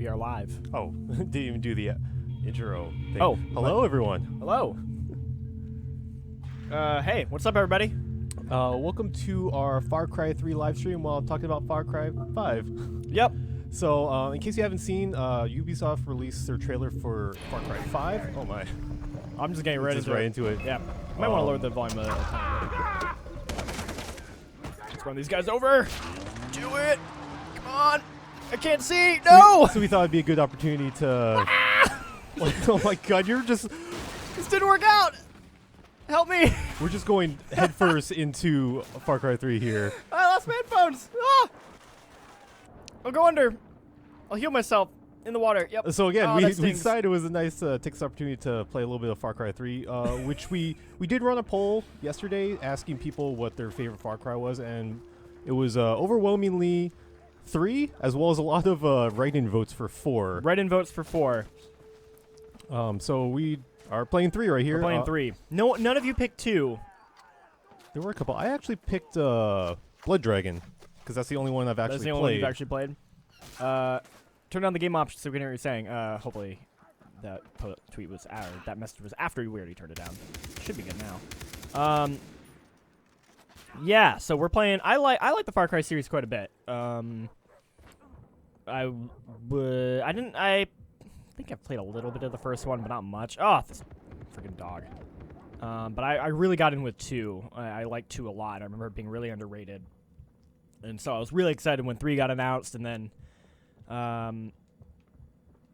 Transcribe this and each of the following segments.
We are live. Oh, didn't even do the intro thing. Oh, hello everyone. Hello. Hey, what's up, everybody? Welcome to our Far Cry 3 live stream while talking about Far Cry 5. Yep. So, in case you haven't seen, Ubisoft released their trailer for Far Cry 5. Oh my. I'm just getting ready Just right into it. Yeah. I might want to lower the volume a tiny bit. Let's run these guys over. Do it. Come on. I can't see. No. So we thought it'd be a good opportunity to. Like, oh my God, you're just. This didn't work out. Help me. We're just going headfirst into Far Cry 3 here. I lost my headphones. Ah. I'll go under. I'll heal myself in the water. Yep. So again, Oh, we that stings. decided it was a nice take this opportunity to play a little bit of Far Cry 3, which we did run a poll yesterday asking people what their favorite Far Cry was, and it was overwhelmingly 3, as well as a lot of write-in votes for 4. Write-in votes for 4. So we are playing 3 right here. We're playing 3. No, none of you picked 2. There were a couple. I actually picked Blood Dragon, because that's the only one I've actually That's the only one you've actually played. Turn down the game options so we can hear what you're saying. Hopefully that tweet was that message was after we already turned it down. Should be good now. Yeah, so we're playing. I like the Far Cry series quite a bit. I think I've played a little bit of the first one, but not much. Oh, this freaking dog. But I really got in with 2. I like 2 a lot. I remember it being really underrated. And so I was really excited when 3 got announced, and then,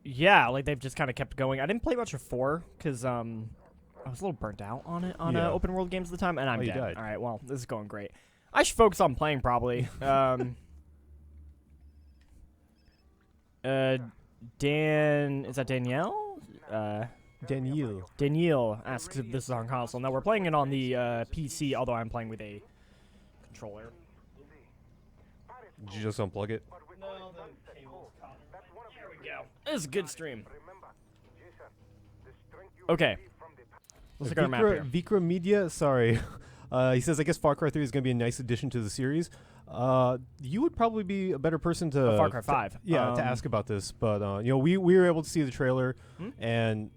yeah, like they've just kind of kept going. I didn't play much of 4 because I was a little burnt out on it on open world games at the time, and I'm dead. Died. All right, well, this is going great. I should focus on playing probably. Dan, is that Danielle? Danielle asks if this is on console. Now we're playing it on the PC, although I'm playing with a controller. Did you just unplug it? No, the cable's caught. There we go. This is a good stream. Okay. Let's look at our map here. Vikra Media, sorry. He says, I guess Far Cry 3 is going to be a nice addition to the series. You would probably be a better person to... Far Cry 5. To ask about this. But, we were able to see the trailer, and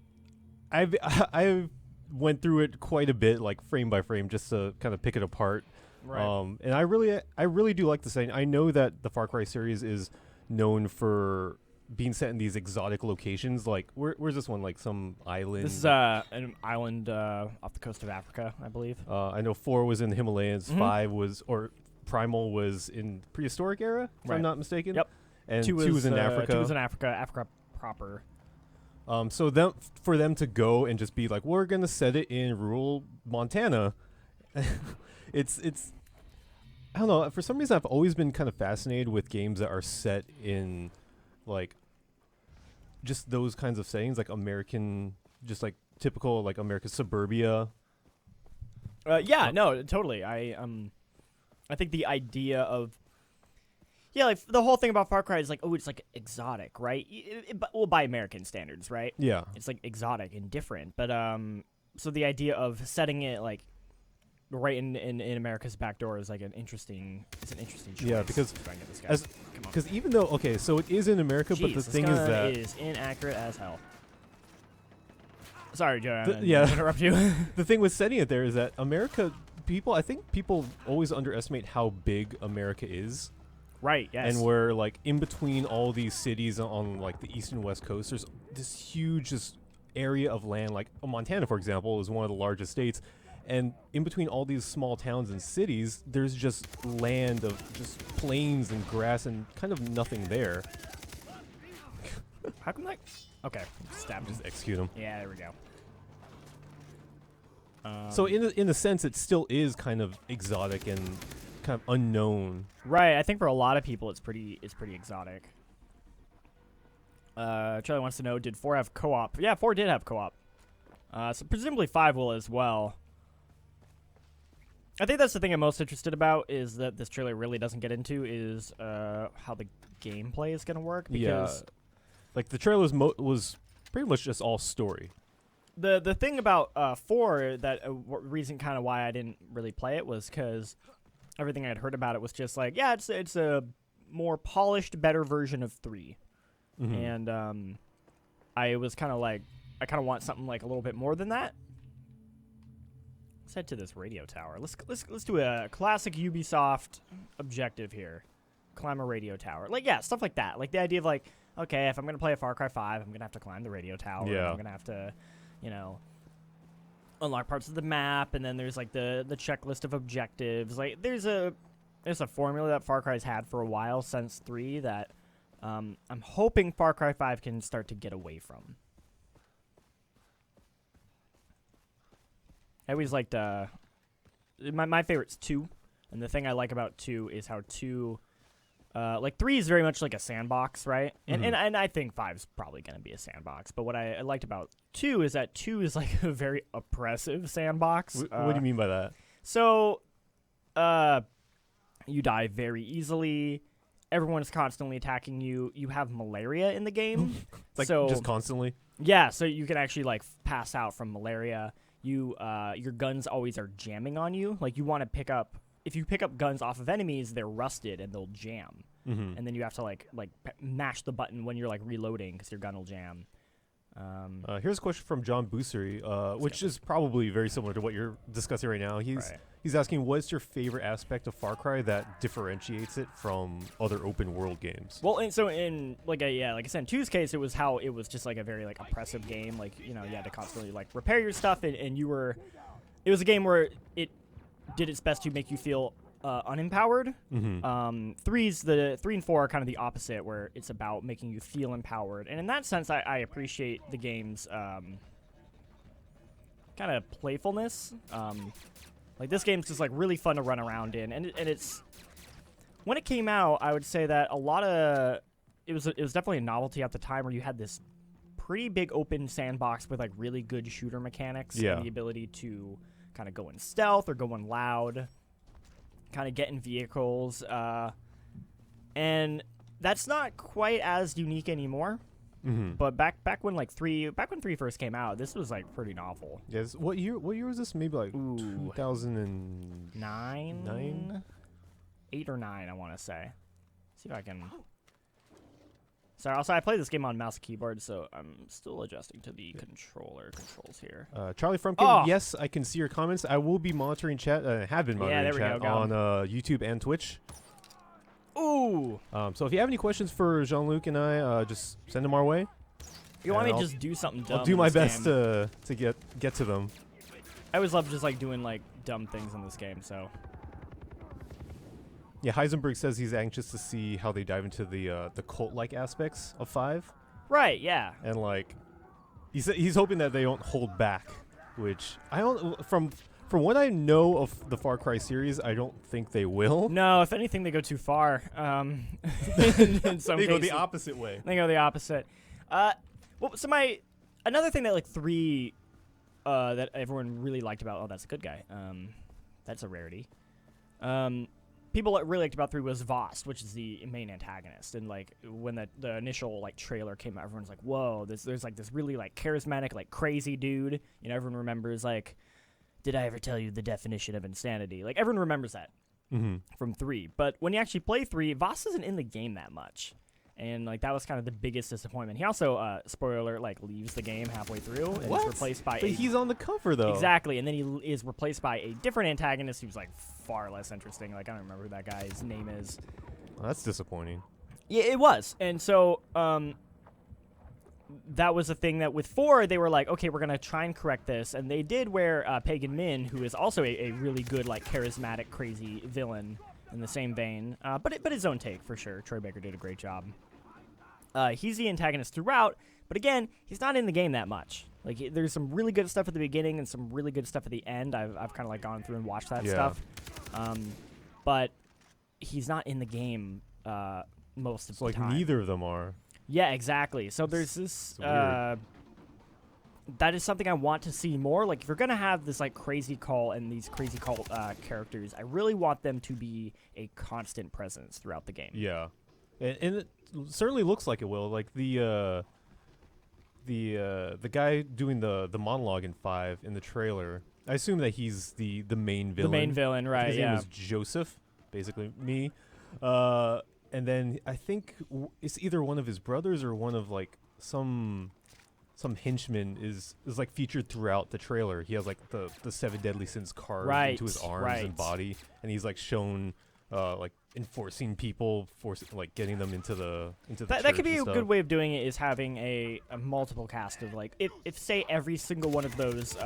I went through it quite a bit, like frame by frame, just to kind of pick it apart. Right. And I really do like the setting. I know that the Far Cry series is known for being set in these exotic locations. Like, where's this one? Like some island? This is an island off the coast of Africa, I believe. I know 4 was in the Himalayas, 5 was, or Primal was in prehistoric era, if I'm not mistaken. Yep. And 2 was in Africa. 2 was in Africa proper. So for them to go and just be like, we're gonna set it in rural Montana. It's I don't know, for some reason I've always been kind of fascinated with games that are set in like just those kinds of settings, like American, just like typical like American suburbia. No, totally. I think the idea of like the whole thing about Far Cry is like, oh, it's like exotic, right? Well, by American standards, right? Yeah. It's like exotic and different, but so the idea of setting it like right in America's backdoor is like an interesting choice. Yeah, because even though so it is in America, but the thing is that it is inaccurate as hell. Sorry, Joe. I didn't interrupt you. The thing with setting it there is that America, I think people always underestimate how big America is. Right. Yes. And we're like in between all these cities on like the east and west coast. There's this huge area of land. Like Montana, for example, is one of the largest states. And in between all these small towns and cities, there's just land of just plains and grass and kind of nothing there. How come that? Okay, stab. Just execute them. Yeah, there we go. So in a sense, it still is kind of exotic and kind of unknown. Right. I think for a lot of people, it's pretty exotic. Charlie wants to know, did 4 have co-op? Yeah, 4 did have co-op. So presumably 5 will as well. I think that's the thing I'm most interested about, is that this trailer really doesn't get into is how the gameplay is going to work. Because like the trailer was pretty much just all story. The thing about 4 that reason kind of why I didn't really play it was because everything I'd heard about it was just like, yeah, it's a more polished, better version of 3. and I was kind of like, I kind of want something like a little bit more than that. Let's head to this radio tower. Let's do a classic Ubisoft objective here. Climb a radio tower. Like, yeah, stuff like that. Like the idea of like, okay, if I'm gonna play a Far Cry 5, I'm gonna have to climb the radio tower. Yeah. I'm gonna have to, you know, unlock parts of the map, and then there's like the checklist of objectives. Like there's a formula that Far Cry's had for a while since 3 that I'm hoping Far Cry 5 can start to get away from. I always liked my favorite's 2, and the thing I like about 2 is how 2 like 3 is very much like a sandbox, right? And I think 5's probably going to be a sandbox. But what I liked about 2 is that 2 is like a very oppressive sandbox. What do you mean by that? So, you die very easily. Everyone's constantly attacking you. You have malaria in the game. Like so, just constantly? Yeah, so you can actually like pass out from malaria. You your guns always are jamming on you. Like you want to pick up, if you pick up guns off of enemies, they're rusted and they'll jam. And then you have to like mash the button when you're like reloading because your gun will jam. Here's a question from John Boosery, which is probably very similar to what you're discussing right now. He's asking, what's your favorite aspect of Far Cry that differentiates it from other open world games? Well, and so in like I said, in 2's case, it was how it was just like a very like oppressive game. Like, you know, you had to constantly like repair your stuff, and it was a game where it did its best to make you feel unempowered. 3 and 4 are kind of the opposite, where it's about making you feel empowered. And in that sense, I appreciate the game's kind of playfulness. Like this game's just like really fun to run around in, and it's when it came out, I would say that a lot of it was definitely a novelty at the time, where you had this pretty big open sandbox with like really good shooter mechanics and the ability to kind of go in stealth or go in loud, kind of get in vehicles, and that's not quite as unique anymore. But back when 3 first came out, this was like pretty novel. Yes. What year was this? Maybe like 2009, 8 or 9, I want to say. See if I can. Sorry, also I play this game on mouse and keyboard, so I'm still adjusting to the controls here. Charlie Frumpkin, yes, I can see your comments. I will be monitoring chat. Have been monitoring chat on YouTube and Twitch. Ooh. So if you have any questions for Jean Luc and I, just send them our way. You want me to just do something dumb? I'll do my best to get to them. I always love just like doing like dumb things in this game. So. Yeah, Heisenberg says he's anxious to see how they dive into the cult-like aspects of 5. Right. Yeah. And like, he's hoping that they don't hold back, which I don't from. From what I know of the Far Cry series, I don't think they will. No, if anything, they go too far. In some they cases. go the opposite way. They go the opposite. Well, so another thing that like 3, that everyone really liked about. Oh, that's a good guy. That's a rarity. People that really liked about 3 was Vaas, which is the main antagonist. And like when the initial like trailer came out, everyone's like, "Whoa, there's like this really like charismatic, like crazy dude." You know, everyone remembers like. Did I ever tell you the definition of insanity? Like, everyone remembers that from 3. But when you actually play 3, Vaas isn't in the game that much. And, like, that was kind of the biggest disappointment. He also, spoiler alert, like, leaves the game halfway through. And is replaced by But he's on the cover, though. Exactly. And then he is replaced by a different antagonist who's, like, far less interesting. Like, I don't remember who that guy's name is. Well, that's disappointing. Yeah, it was. And so, that was the thing that with 4, they were like, okay, we're going to try and correct this. And they did where Pagan Min, who is also a really good, like, charismatic, crazy villain in the same vein, but his own take, for sure. Troy Baker did a great job. He's the antagonist throughout, but again, he's not in the game that much. Like, there's some really good stuff at the beginning and some really good stuff at the end. I've kind of, like, gone through and watched that stuff. But he's not in the game most of the time. Like, neither of them are. Yeah, exactly. So there's this. That is something I want to see more. Like, if you're gonna have this like crazy cult and these crazy cult characters, I really want them to be a constant presence throughout the game. Yeah, and it certainly looks like it will. Like the guy doing the monologue in 5 in the trailer. I assume that he's the main villain. The main villain, right? His name is Joseph, basically me. and then I think it's either one of his brothers or one of like some henchman is like featured throughout the trailer. He has like the 7 deadly sins carved into his arms and body, and he's like shown like enforcing people, like getting them into the that could be a good way of doing it, is having a multiple cast of like if say every single one of those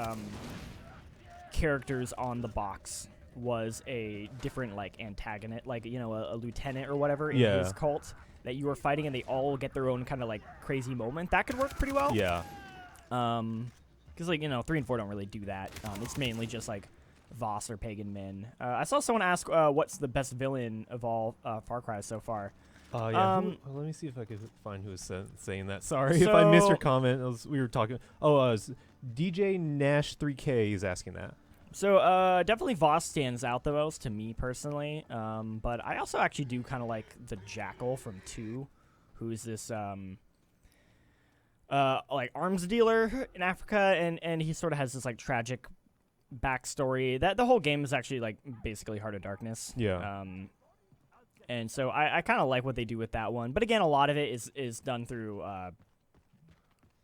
characters on the box was a different like antagonist, like a lieutenant or whatever in his cult that you were fighting, and they all get their own kind of like crazy moment. That could work pretty well. Yeah. Because 3 and 4 don't really do that. It's mainly just like Vaas or Pagan Min. I saw someone ask what's the best villain of all Far Cry so far. Yeah. Let me see if I could find who was saying that. Sorry if I missed your comment. We were talking. DJ Nash 3K is asking that. So definitely Vaas stands out the most to me personally. But I also actually do kind of like the Jackal from 2, who's this like arms dealer in Africa, and he sort of has this like tragic backstory. That the whole game is actually like basically Heart of Darkness. Yeah. And so I kind of like what they do with that one. But again, a lot of it is done through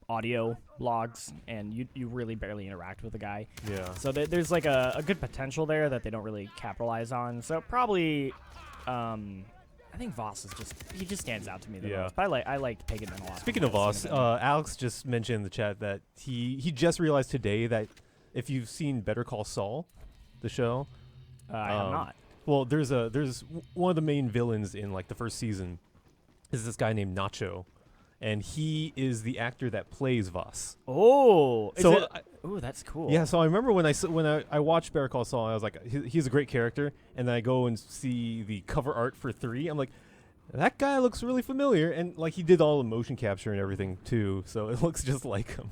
audio logs, and you really barely interact with the guy. Yeah. So there's like a good potential there that they don't really capitalize on. So probably, I think Vaas is he just stands out to me the most. But I like Pagan Min a lot. Speaking of Vaas, Alex just mentioned in the chat that he just realized today that if you've seen Better Call Saul, the show, I have not. Well, there's one of the main villains in like the first season is this guy named Nacho, and he is the actor that plays Vaas. Oh, that's cool. Yeah, so I remember when I watched Better Call Saul, I was like, he's a great character, and then I go and see the cover art for 3. I'm like, that guy looks really familiar, and like he did all the motion capture and everything too, so it looks just like him.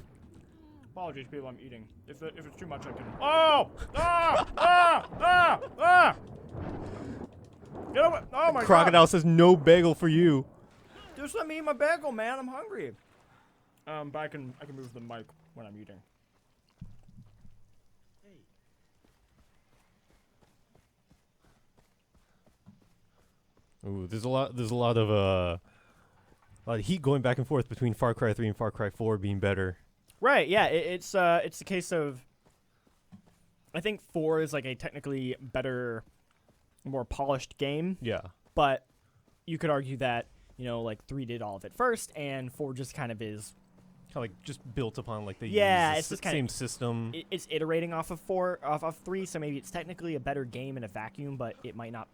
Apologies, people. I'm eating. If it's too much, I can. Oh! Ah! Get away! Oh my God! Crocodile says no bagel for you. Just let me eat my bagel, man. I'm hungry. But I can move the mic when I'm eating. Ooh, there's a lot of heat going back and forth between Far Cry 3 and Far Cry 4 being better. Right, yeah, it's a case of, I think 4 is like a technically better, more polished game. Yeah. But you could argue that, like 3 did all of it first, and 4 just kind of is Kind of like just built upon like it's just same system. It's iterating off of 3, so maybe it's technically a better game in a vacuum, but it might not.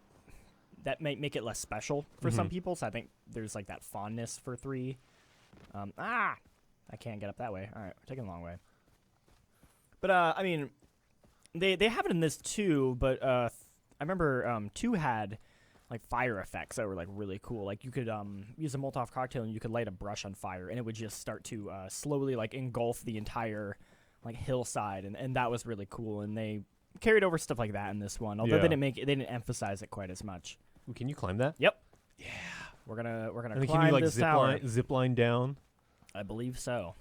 That might make it less special for some people. So I think there's like that fondness for 3. I can't get up that way. All right, we're taking the long way. But I mean, they have it in this too. But I remember 2 had like fire effects that were like really cool. Like you could use a Molotov cocktail and you could light a brush on fire, and it would just start to slowly like engulf the entire like hillside, and that was really cool. And they carried over stuff like that in this one, although they didn't emphasize it quite as much. Ooh, can you climb that? Yep. Yeah. We're gonna and climb can you like this tower. zip line down? I believe so.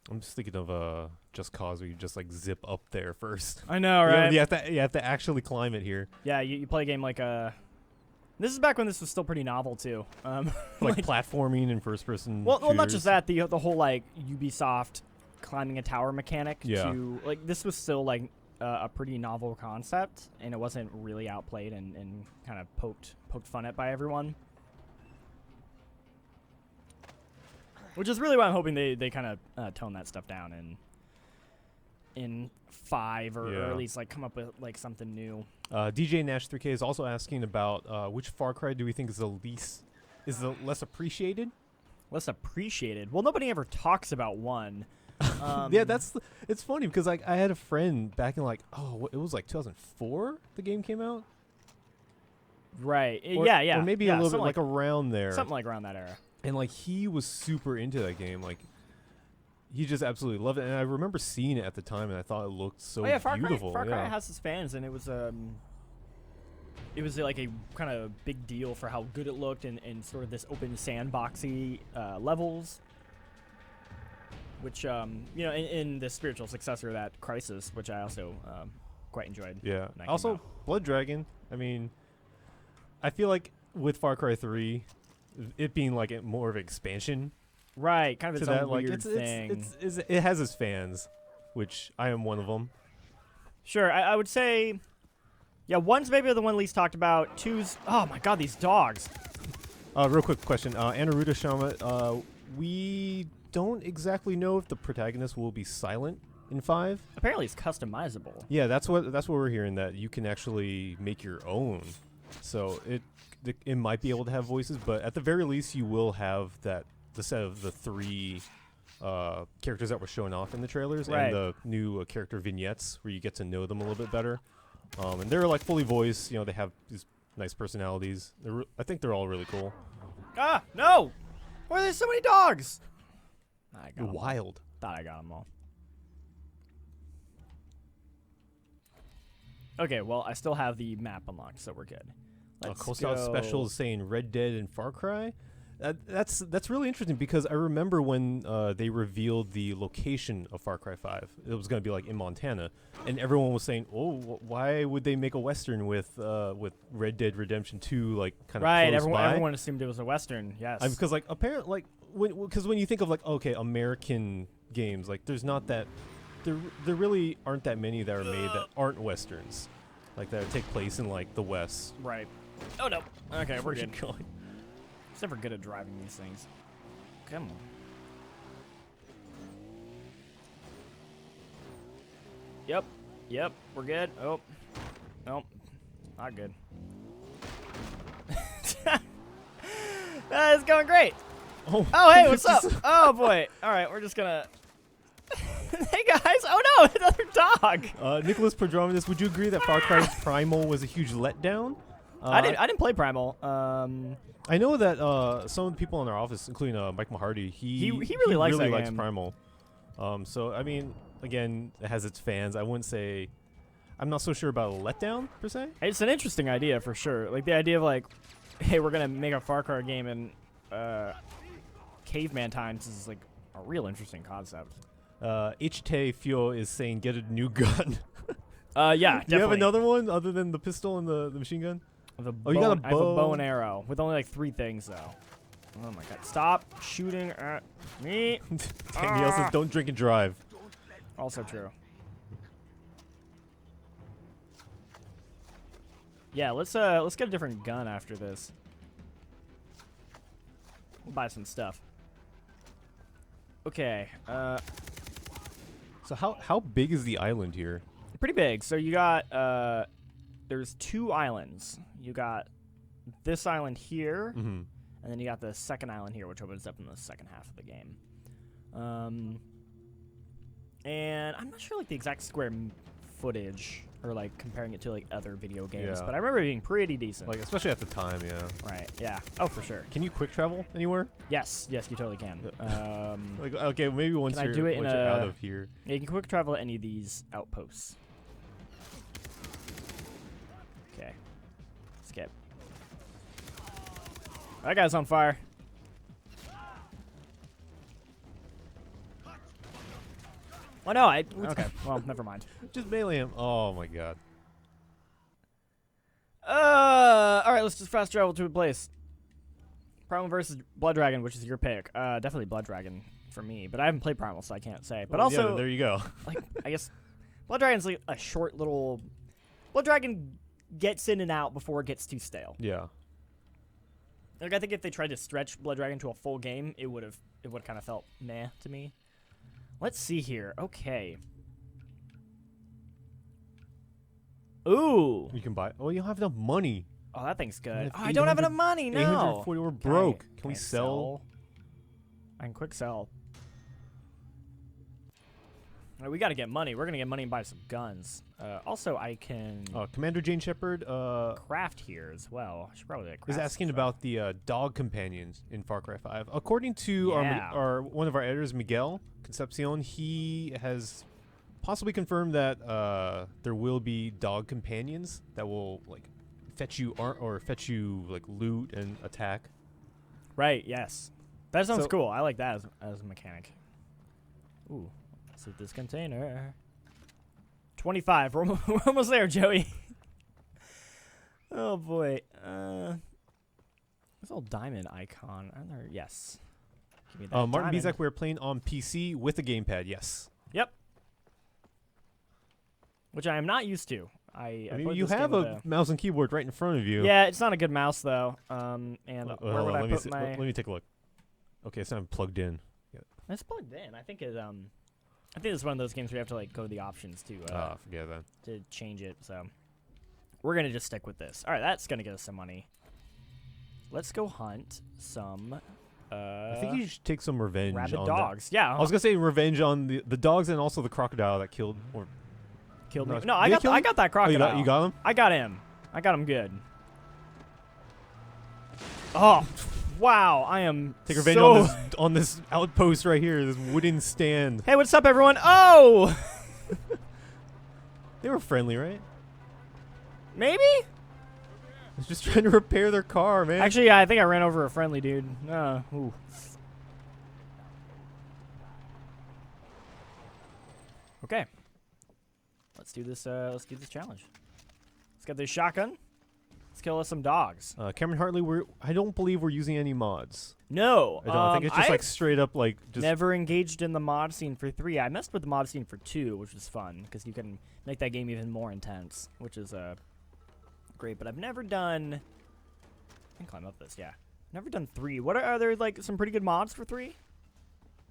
I'm just thinking of Just Cause, where you just like zip up there first. I know, right? You have to actually climb it here. Yeah, you play a game like This is back when this was still pretty novel too. Like platforming and first person. Well, not just that. The whole like Ubisoft climbing a tower mechanic. Yeah. To like this was still like a pretty novel concept, and it wasn't really outplayed and kind of poked fun at by everyone. Which is really why I'm hoping they kind of tone that stuff down in 5 or at least like come up with like something new. DJ Nash 3K is also asking about which Far Cry do we think is the less appreciated? Less appreciated? Well, nobody ever talks about 1. Yeah, it's funny because like I had a friend back in like it was like 2004 the game came out. Right. Or maybe a little bit like around there. Something like around that era. And like he was super into that game, like he just absolutely loved it. And I remember seeing it at the time, and I thought it looked so beautiful. Far Cry has its fans, and it was like a kind of big deal for how good it looked, and sort of this open sandboxy levels, which in the spiritual successor of that, Crisis, which I also quite enjoyed. Yeah. Also, Blood Dragon. I mean, I feel like with Far Cry 3, it being like more of an expansion Right, kind of to its that, own like weird thing. it has its fans, which I am one of them. Sure, I would say, yeah, one's maybe the one least talked about. Two's, oh my god, these dogs. Real quick question, Anaruta Shama, we don't exactly know if the protagonist will be silent in 5. Apparently it's customizable. Yeah, that's what we're hearing, that you can actually make your own. So it might be able to have voices, but at the very least you will have the set of the 3 characters that were shown off in the trailers, Right. and the new character vignettes where you get to know them a little bit better. And they're like fully voiced. You know, they have these nice personalities. I think they're all really cool. Ah, no! Why are there so many dogs? I got 'em. Wild. Thought I got them all. Okay, well, I still have the map unlocked, so we're good. Let's Coastal go. Special is saying Red Dead and Far Cry. That's really interesting, because I remember when they revealed the location of Far Cry 5. It was going to be like in Montana, and everyone was saying, "Oh, why would they make a western with Red Dead Redemption 2 like kind of Right, close by?" everyone assumed it was a Western, yes. Because like apparently, like when you think of like, okay, American games, like there's not that there really aren't that many that are made that aren't westerns, like that take place in like the West. Right. Oh, no. Okay, we're Where's good. it going? He's never good at driving these things. Come on. Yep, we're good. Oh, nope, not good. It's going great. Oh, Hey, what's up? Oh, boy. All right, we're just gonna... Hey, guys. Oh, no, another dog. Nicholas Podrominus, would you agree that Far Cry Primal was a huge letdown? I didn't play Primal. I know that some of the people in our office, including Mike Mahardy, he really likes that likes game. Primal. So I mean, again, it has its fans. I wouldn't say, I'm not so sure about a letdown per se. It's an interesting idea for sure. Like the idea of like, hey, we're gonna make a Far Cry game in caveman times is like a real interesting concept. H-Tay Fio is saying get a new gun. Yeah, Do you have definitely. another one other than the pistol and the machine gun? I have a Oh, you got a I have a bow bow. and arrow with only like 3 things though. Oh my god! Stop shooting at me. Danielle says don't drink and drive. Also true. Yeah, let's get a different gun after this. We'll buy some stuff. Okay. So how big is the island here? Pretty big. So you got there's 2 islands. You got this island here, Mm-hmm. and then you got the second island here, which opens up in the second half of the game. And I'm not sure like the exact square footage or like comparing it to like other video games, Yeah. but I remember it being pretty decent. Like especially at the time, yeah. Right? Yeah. Oh, for sure. Can you quick travel anywhere? Yes. Yes, you totally can. Like okay, maybe once Can I you're, do it in once you're out a- of here. Yeah, you can quick travel at any of these outposts. Okay. Skip. That guy's on fire. Oh no, okay, well, never mind. Just melee him. Oh my god. Alright, let's just fast travel to a place. Primal versus Blood Dragon, which is your pick. Definitely Blood Dragon for me, but I haven't played Primal, so I can't say. But Well, also, yeah, there you go. like, I guess Blood Dragon's like a short little... Blood Dragon gets in and out before it gets too stale. Yeah. Like, I think if they tried to stretch Blood Dragon to a full game, it would have kind of felt meh to me. Let's see here. Okay. Ooh. You can buy. Oh, you don't have enough money. Oh, that thing's good. have Oh, I don't have 800 enough money, no. 840. We're broke. Can we I sell? I can quick sell. Alright, we got to get money. We're going to get money and buy some guns. Also, I can Commander Jane Shepard craft here as well. I should probably like, is craft asking stuff. about the dog companions in Far Cry 5. According to Yeah. our one of our editors, Miguel Concepcion, he has possibly confirmed that there will be dog companions that will like fetch you or fetch you like loot and attack. Right, yes. That sounds So- cool. I like that as a mechanic. Ooh, let's hit this container. 25. We're almost there, Joey. Oh boy. This old diamond icon. Yes. Give me that Martin diamond. Bizak, we're playing on PC with a gamepad. Yes. Yep. Which I am not used to. I mean, played you this game have with a mouse and keyboard right in front of you. Yeah, it's not a good mouse though. And where would I put my? Let me take a look. Okay, it's not plugged in. It's plugged in. I think it's one of those games where you have to like go to the options to Forget that. to change it. So we're gonna just stick with this. All right, that's gonna get us some money. Let's go hunt some. I think you should take some revenge rabid on dogs. Yeah, I was gonna say revenge on the dogs and also the crocodile that killed killed me. no, No, I got that Oh, crocodile. you got him? I got him. I got him good. Oh, wow! I am Take revenge so on this outpost right here, this wooden stand. Hey, what's up, everyone? Oh, They were friendly, right? maybe. I was just trying to repair their car, man. Actually, yeah, I think I ran over a friendly dude. Ooh. Okay. Let's do this. Let's do this challenge. Let's get this shotgun. Let's kill us some dogs. Cameron Hartley, I don't believe we're using any mods. No, I don't. I think it's just like straight up like just. Never engaged in the mod scene for 3. I messed with the mod scene for 2, which was fun because you can make that game even more intense, which is great. But I've never done. I can climb up this. Yeah, never done 3. What are there like some pretty good mods for 3?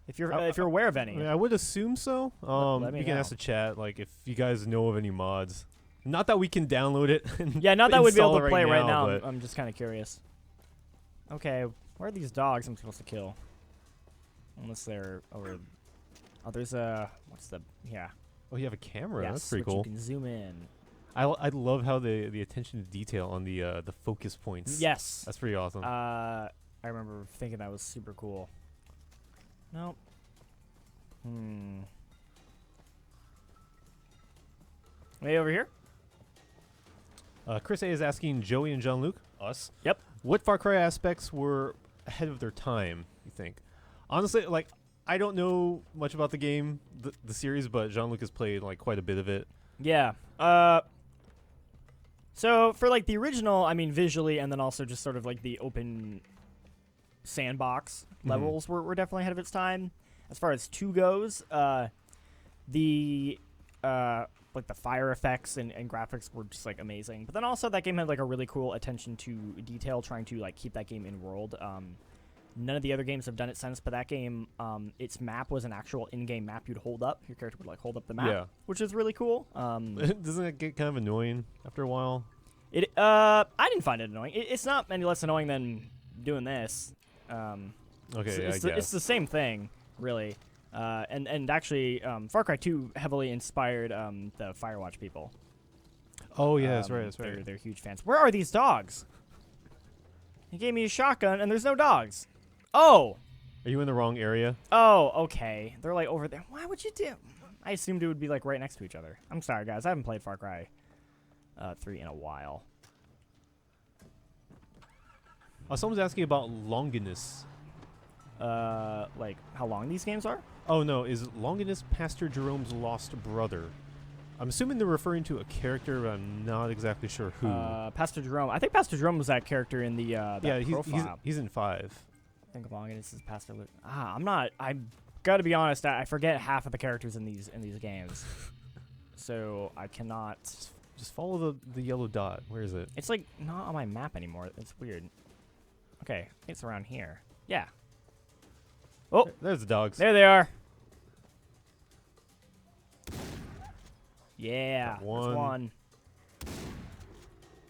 If you're aware of any. I mean, I would assume so. Let me You can know. ask the chat like if you guys know of any mods. Not that we can download it. And Yeah, not that we'd be able install to it play right now. but I'm just kind of curious. Okay, where are these dogs I'm supposed to kill? Unless they're over. Oh, there's a. What's the. Yeah. Oh, you have a camera. Yes, That's pretty which cool. You can zoom in. I love how the attention to detail on the focus points. Yes. That's pretty awesome. I remember thinking that was super cool. Nope. Way over here? Chris A is asking Joey and Jean Luc, us. Yep. What Far Cry aspects were ahead of their time, you think? Honestly, like, I don't know much about the game, the series, but Jean Luc has played like quite a bit of it. Yeah. So for like the original, I mean visually, and then also just sort of like the open sandbox levels were definitely ahead of its time. As far as 2 goes, the like the fire effects and graphics were just like amazing. But then also that game had like a really cool attention to detail, trying to like keep that game in world. None of the other games have done it since, but that game, its map was an actual in-game map you'd hold up. Your character would like hold up the map, which is really cool. Doesn't it get kind of annoying after a while? I didn't find it annoying. It's not any less annoying than doing this. Okay, it's I guess. it's the same thing, really. And actually, Far Cry 2 heavily inspired the Firewatch people. Oh yeah, that's right. That's right. They're huge fans. Where are these dogs? He gave me a shotgun, and there's no dogs. Oh. Are you in the wrong area? Oh, okay. They're like over there. Why would you do? I assumed it would be like right next to each other. I'm sorry, guys. I haven't played Far Cry 3 in a while. Someone's asking about Longinus. Like how long these games are? Oh no, is Longinus Pastor Jerome's lost brother? I'm assuming they're referring to a character, but I'm not exactly sure who. Pastor Jerome. I think Pastor Jerome was that character in the profile. he's in 5. I think Longinus is Pastor Luke. I'm not. I gotta be honest. I forget half of the characters in these games, so I cannot. Just follow the yellow dot. Where is it? It's like not on my map anymore. It's weird. Okay, it's around here. Yeah. Oh, There's the dogs. there they are. Yeah, Got one. that's one.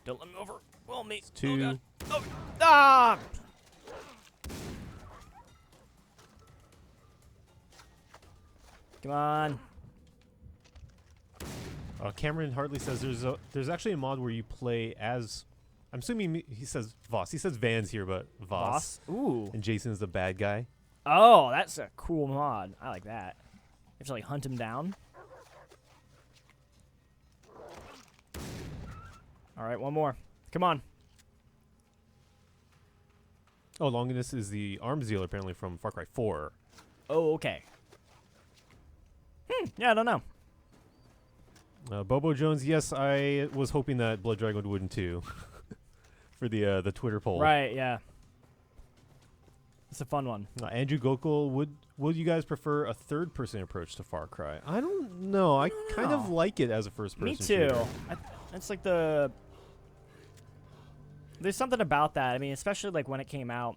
Don't let me overwhelm me. It's 2. Oh, ah! Come on. Cameron Hartley says there's actually a mod where you play as. I'm assuming he says Vaas. He says Vans here, but Vaas. Ooh. And Jason's the bad guy. Oh, that's a cool mod. I like that. You have to like hunt him down. All right, one more. Come on. Oh, Longinus is the arms dealer apparently from Far Cry 4. Oh, okay. Yeah, I don't know. Bobo Jones, yes, I was hoping that Blood Dragon wouldn't too. for the Twitter poll. Right, yeah. It's a fun one. Andrew Gokul, would you guys prefer a third-person approach to Far Cry? I don't know. I kind of like it as a first-person Me too. shooter. It's like there's something about that. I mean, especially like when it came out,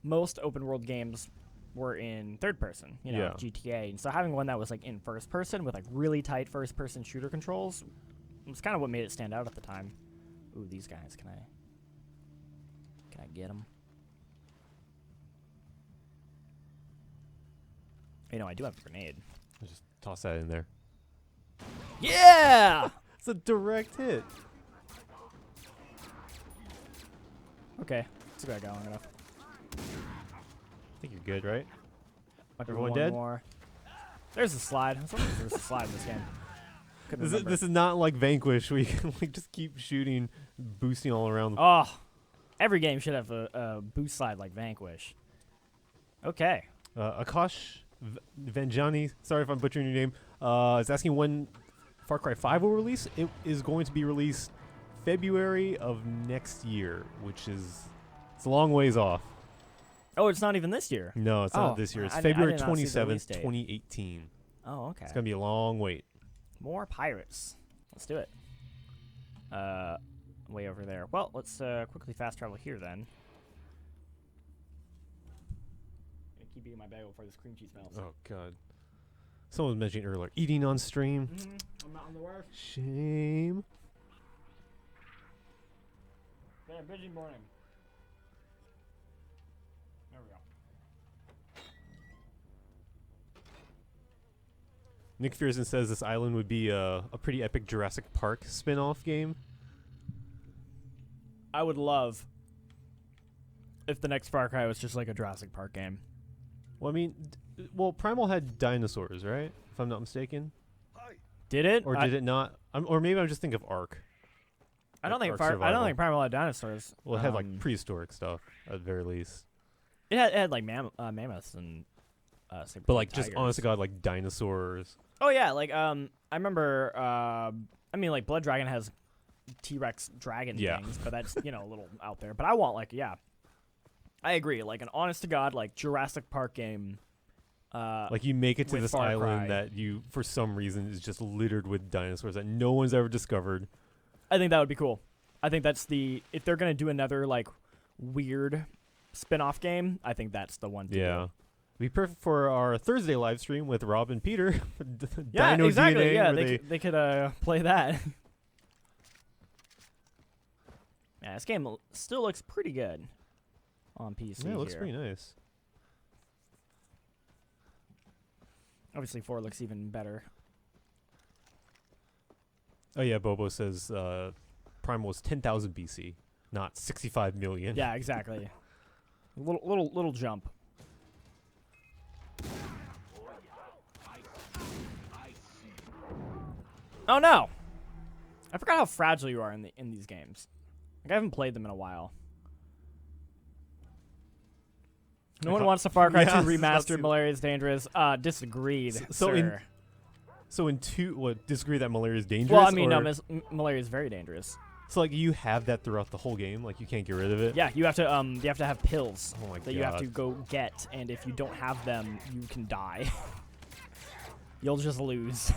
most open world games were in third person, you know, Yeah. GTA. And so having one that was like in first person with like really tight first person shooter controls was kind of what made it stand out at the time. Ooh, these guys, can I get them? You know, I do have a grenade. I'll just toss that in there. Yeah! It's a direct hit. Okay, let's go long enough. I think you're good, right? Might be Everyone one dead? more. There's a slide. I was wondering if there was a slide in this game. Couldn't remember. This is not like Vanquish where you can like just keep shooting, boosting all around. Oh, every game should have a boost slide like Vanquish. Okay. Akash Vanjani, sorry if I'm butchering your name, is asking when Far Cry 5 will release. It is going to be released February of next year, which is it's a long ways off. Oh, it's not even this year. No, it's not this year. It's I February did not see the 27th, release date. 2018. Oh, okay. It's going to be a long wait. More pirates. Let's do it. Way over there. Well, let's quickly fast travel here then. Gonna keep eating my bagel before this cream cheese melts. Oh, God. Someone was mentioning earlier, eating on stream. I'm not on the worst. Shame. Been a busy morning. There we go. Nick Fearson says this island would be a pretty epic Jurassic Park spin-off game. I would love if the next Far Cry was just like a Jurassic Park game. Well, I mean, Primal had dinosaurs, right? If I'm not mistaken. Did it? Or did it not? Or maybe I'm just thinking of Ark. I don't think Ark I don't Survival. think Primal had dinosaurs. Well, it had like prehistoric stuff at the very least. It had like mammoths and But like just tigers. honest to God, like dinosaurs. Oh yeah, like I remember. I mean, like Blood Dragon has T-Rex dragon things, but that's a little out there. But I want I agree, like an honest to God like Jurassic Park game. Like you make it to with this Far island Cry. that you, for some reason, is just littered with dinosaurs that no one's ever discovered. I think that would be cool. I think that's if they're gonna do another like weird spin-off game, I think that's the one to do. Be perfect for our Thursday live stream with Rob and Peter. Yeah, Dino exactly. DNA, Yeah, where they could play that. Yeah, this game still looks pretty good on PC. Yeah, it looks here. pretty nice. Obviously, 4 looks even better. Oh yeah, Bobo says Primal was 10,000 BC, not 65 million. Yeah, exactly. Little jump. Oh no! I forgot how fragile you are in these games. Like, I haven't played them in a while. No one wants a Far Cry 2 remastered. Malaria is dangerous. Disagreed, sir. So in 2, disagree that malaria is dangerous? Well, I mean, no, malaria is very dangerous. So like you have that throughout the whole game, like you can't get rid of it. Yeah, you have to have pills Oh my that you have to go get, and if you don't have them, you can die. You'll just lose.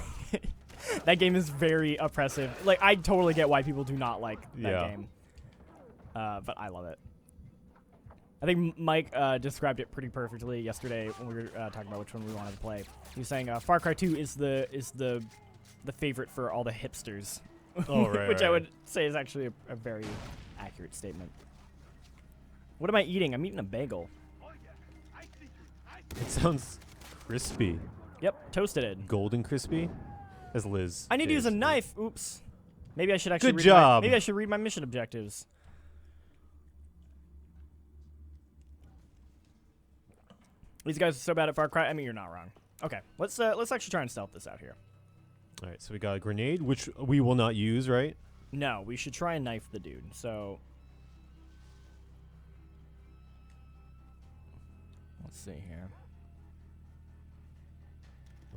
That game is very oppressive. Like, I totally get why people do not like that game. But I love it. I think Mike described it pretty perfectly yesterday when we were talking about which one we wanted to play. He was saying Far Cry 2 is the favorite for all the hipsters. Oh, right, Which I right. would say is actually a very accurate statement. What am I eating? I'm eating a bagel. It sounds crispy. Yep, toasted it. Golden crispy, as Liz. I need to use a is. knife. Oops. Maybe I should actually Good read job. maybe I should read my mission objectives. These guys are so bad at Far Cry. I mean, you're not wrong. Okay, let's actually try and stealth this out here. All right, so we got a grenade, which we will not use, right? No, we should try and knife the dude. So let's see here.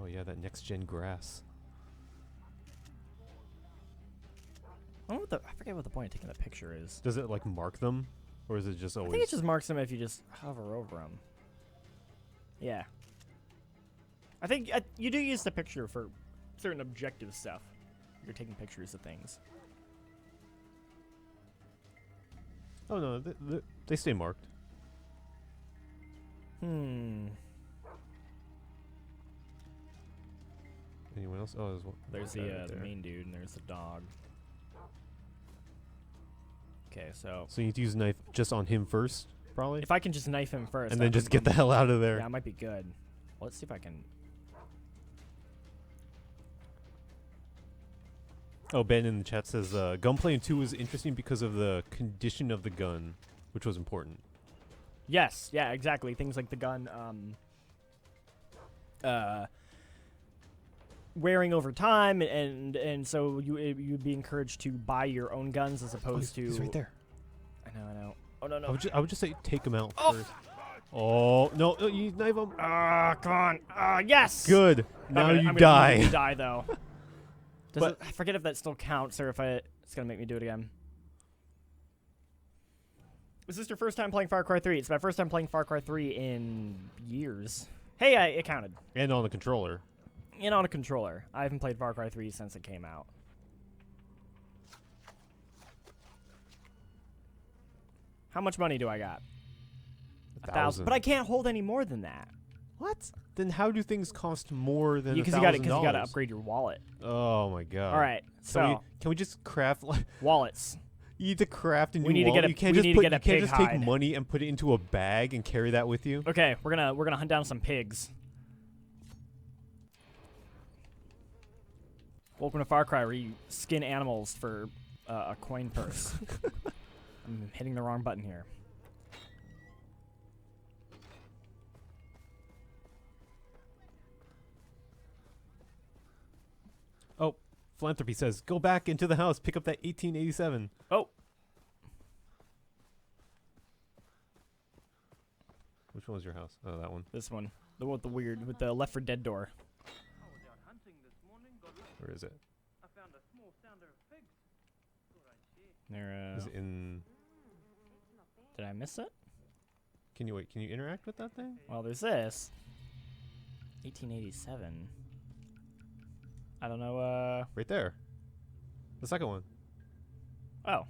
Oh yeah, that next gen grass. I forget what the point of taking the picture is. Does it like mark them, or is it just always? I think it just marks them if you just hover over them. Yeah. I think you do use the picture for certain objective stuff. You're taking pictures of things. Oh no, they stay marked. Hmm. Anyone else? Oh, There's one guy the right there. main dude, and there's the dog. Okay, so So you need to use a knife just on him first, probably, if I can just knife him first, and then just get the hell out of there. Yeah, it might be good. Well, let's see if I can. Oh, Ben in the chat says gunplay in 2 was interesting because of the condition of the gun, which was important. Yes, yeah, exactly. Things like the gun, wearing over time, and so you'd be encouraged to buy your own guns as opposed to. He's right there. I know. Oh no. I would just say take him out first. Oh no, you knife him. Come on. Yes. Good. Now I'm you gonna die. need to die though. But I forget if that still counts or if it's gonna make me do it again. Is this your first time playing Far Cry 3? It's my first time playing Far Cry 3 in years. Hey, it counted. And on the controller. And on a controller. I haven't played Far Cry 3 since it came out. How much money do I got? 1,000. But I can't hold any more than that. What? Then how do things cost more than Because you gotta upgrade your wallet. Oh my god. All right, so can we just craft wallets? You need to craft a new We need to wallet. get a- You can't we just need to get a you can't pig just hide. take money and put it into a bag and carry that with you. Okay, we're gonna hunt down some pigs. Welcome to Far Cry, where you skin animals for a coin purse. I'm hitting the wrong button here. Oh, Philanthropy says, go back into the house, pick up that 1887. Oh. Which one was your house? Oh, that one. This one. The one with the weird, with the Left 4 Dead door. Where is it? There, Is it in... did I miss it? Can you interact with that thing? Well, there's this. 1887. I don't know, Right there. The second one. oh.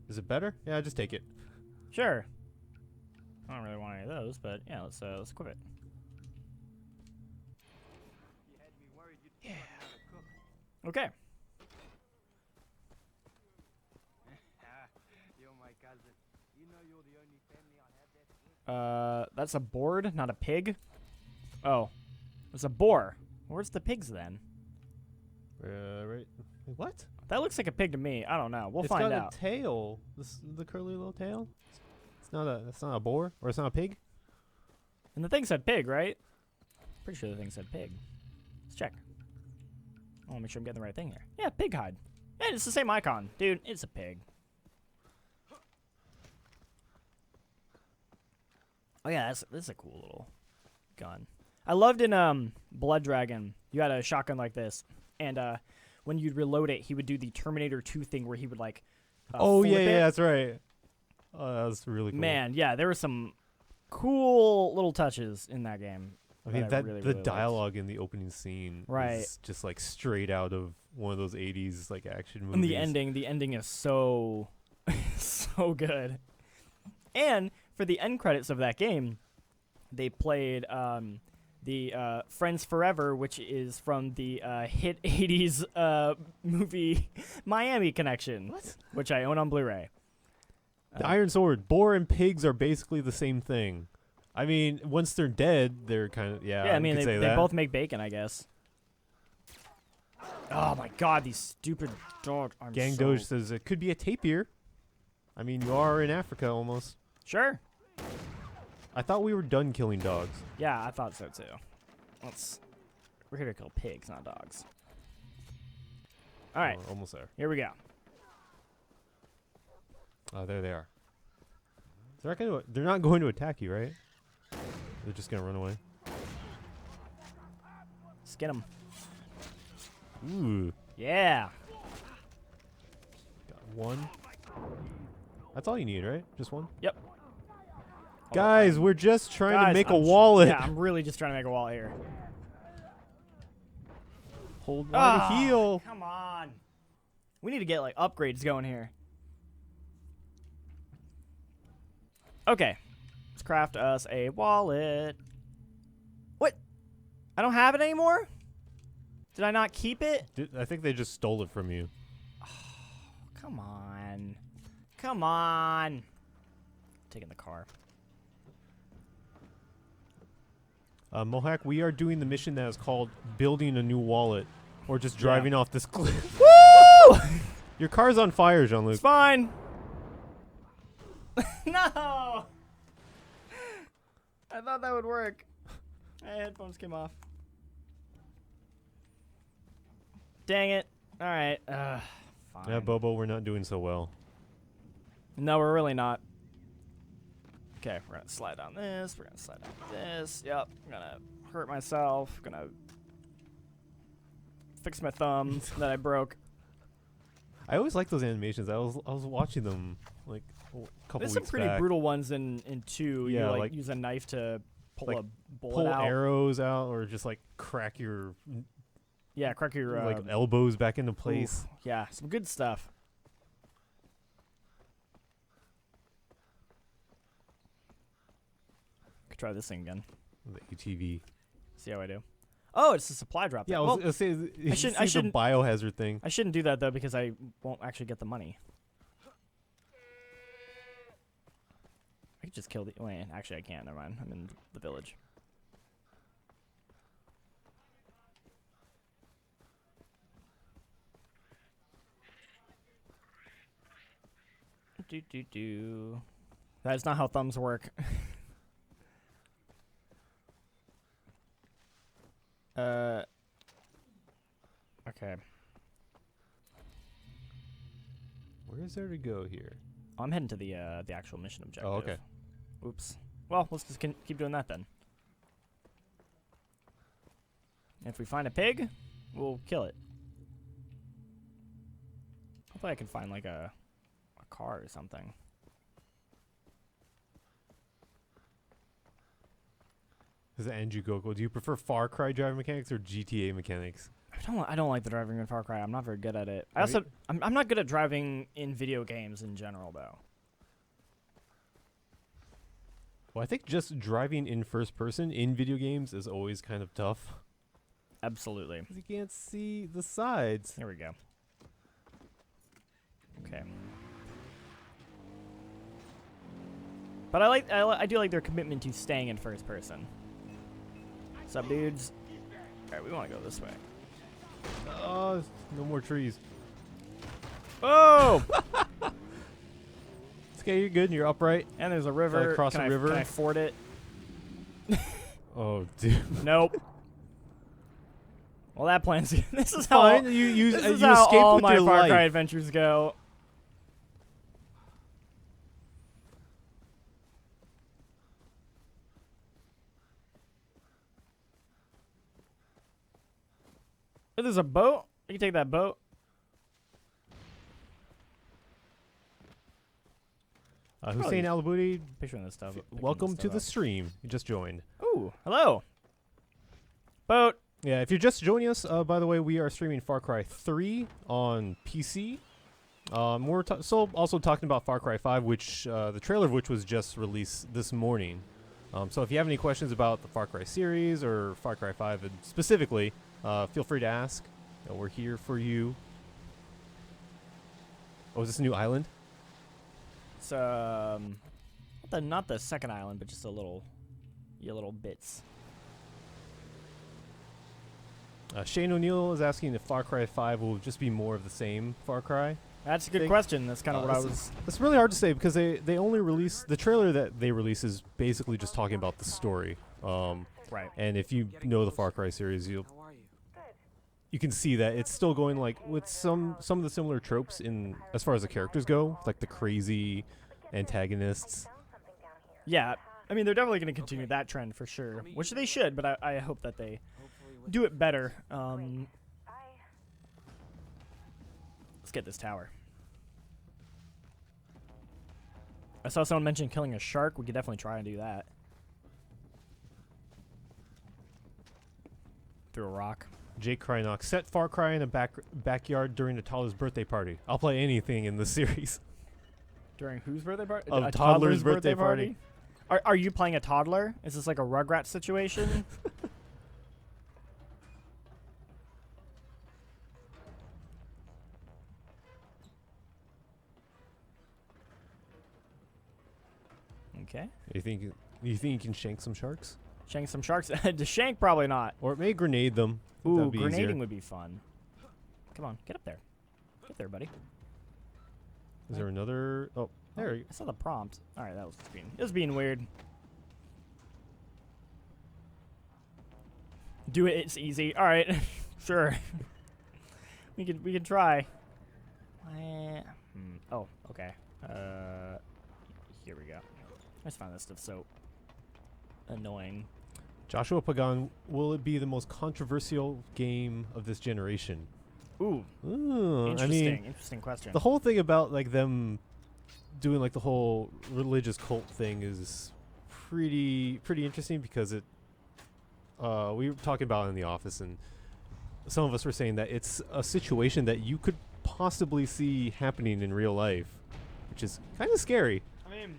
Is it better? Yeah, just take it. Sure. I don't really want any of those, but yeah, let's equip it. Yeah. Okay. That's a board, not a pig. Oh, it's a boar. Where's the pigs then? Right. What? That looks like a pig to me. I don't know. We'll It's find got out. a tail. The curly little tail. That's not a boar, or it's not a pig. And the thing said pig, right? Pretty sure the thing said pig. Let's check. I want to make sure I'm getting the right thing here. Yeah, pig hide. Yeah, it's the same icon. Dude, it's a pig. Oh yeah, this is a cool little gun. I loved in Blood Dragon, you had a shotgun like this, and when you'd reload it, he would do the Terminator 2 thing where he would like Oh flip yeah, it. that's right. Oh, that was really cool. Man, yeah, there were some cool little touches in that game. I mean, that I really, the really liked. dialogue in the opening scene Right. is just like straight out of one of those 80s like action movies. And the ending is so so good. And for the end credits of that game, they played the Friends Forever, which is from the hit 80s movie Miami Connection, which I own on Blu-ray. The Iron Sword, boar and pigs are basically the same thing. I mean, once they're dead, they're kind of Yeah, I mean, you could say they that. both make bacon, I guess. Oh my god, these stupid dogs. Gang Doge says it could be a tapir. I mean, you are in Africa almost. Sure. I thought we were done killing dogs. Yeah, I thought so too. We're here to kill pigs, not dogs. All right, Oh, almost there. here we go. Oh, there they are. They're not going to attack you, right? They're just gonna run away. Skin them. Ooh. Yeah. one. That's all you need, right? Just one? Yep. Guys, we're just trying to make a I'm wallet. Yeah, I'm really just trying to make a wallet here. Hold Y to heal. Come on. We need to get like upgrades going here. Okay. Let's craft us a wallet. What? I don't have it anymore? Did I not keep it? I think they just stole it from you. Come on. Come on. Taking the car. Mohawk, we are doing the mission that is called building a new wallet, or just driving off this cliff. Woo! Your car's on fire, Jean Luc. It's fine. No. I thought that would work. My headphones came off. Dang it. All right. Fine. Yeah, Bobo, we're not doing so well. No, we're really not. Okay, we're gonna slide down this. We're gonna slide down this. Yep. I'm gonna hurt myself. Gonna fix my thumb that I broke. I always like those animations. I was watching them like a couple There's weeks some pretty back. brutal ones in 2. Yeah, you like use a knife to pull like a bullet pull out. arrows out, or just like crack your Yeah, crack your like elbows back into place. Oof, yeah, some good stuff. Could try this thing again. The ATV. See how I do. Oh, it's a supply drop. Yeah, Well, I was say I shouldn't- the biohazard thing. I shouldn't do that though because I won't actually get the money. I could just kill the. Wait, actually, I can't. Never mind. I'm in the village. Do. That is not how thumbs work. Okay. Where is there to go here? I'm heading to the actual mission objective. Oh, okay. Oops. Well, let's just keep doing that then. If we find a pig, we'll kill it. Hopefully I can find like a car or something. This is Andrew Goko. Do you prefer Far Cry driving mechanics or GTA mechanics? I don't like the driving in Far Cry. I'm not very good at it. Right. I'm not good at driving in video games in general though. Well, I think just driving in first person in video games is always kind of tough. Absolutely. 'Cause you can't see the sides. Here we go. Okay. But I do like their commitment to staying in first person. What's up, dudes? All right, we want to go this way. Oh, no more trees. Oh! It's okay, you're good. You're upright. And there's a river. Gotta cross can a river. Can I ford it? Oh, dude. Nope. Well, that plan's this is how Fine. You this is you how escape all with my your Far life. Cry adventures go. Oh, there's a boat. You can take that boat. Hussein Al-Aboudi, Picturing this stuff. picking welcome this to stuff the up. stream. You just joined. Ooh, hello. Boat. Yeah, if you're just joining us, by the way, we are streaming Far Cry 3 on PC. We're also talking about Far Cry 5, which the trailer of which was just released this morning. So if you have any questions about the Far Cry series or Far Cry 5 specifically, feel free to ask. We're here for you. Oh, is this a new island? It's not the second island, but just a little bits. Shane O'Neill is asking if Far Cry 5 will just be more of the same Far Cry. That's a good Think- question. That's kind of what I it's- was. It's really hard to say because they only release the trailer that they release is basically just talking about the story. Right. And if you know the Far Cry series, you can see that it's still going like with some of the similar tropes in as far as the characters go, like the crazy antagonists. Yeah. I mean, they're definitely going to continue that trend for sure, which they should. But I hope that they do it better. Let's get this tower. I saw someone mention killing a shark. We could definitely try and do that. Through a rock. Jake Krynock, set Far Cry in a backyard during a toddler's birthday party. I'll play anything in this series. During whose birthday party? A toddler's birthday party. Are you playing a toddler? Is this like a Rugrats situation? Okay. You think you can shank some sharks? Shank some sharks? To shank, probably not. Or maybe grenade them. Ooh, That'd be grenading easier. would be fun. Come on, get up there. Get there, buddy. Is there another? Oh, there you I saw the prompt. All right, that was being weird. Do it. It's easy. All right, sure. we can try. Oh, okay. Here we go. I just found this stuff so annoying. Joshua Pagan, will it be the most controversial game of this generation? Ooh, I interesting. mean, Interesting question. the whole thing about like them doing like the whole religious cult thing is pretty interesting because it. We were talking about it in the office, and some of us were saying that it's a situation that you could possibly see happening in real life, which is kind of scary. I mean,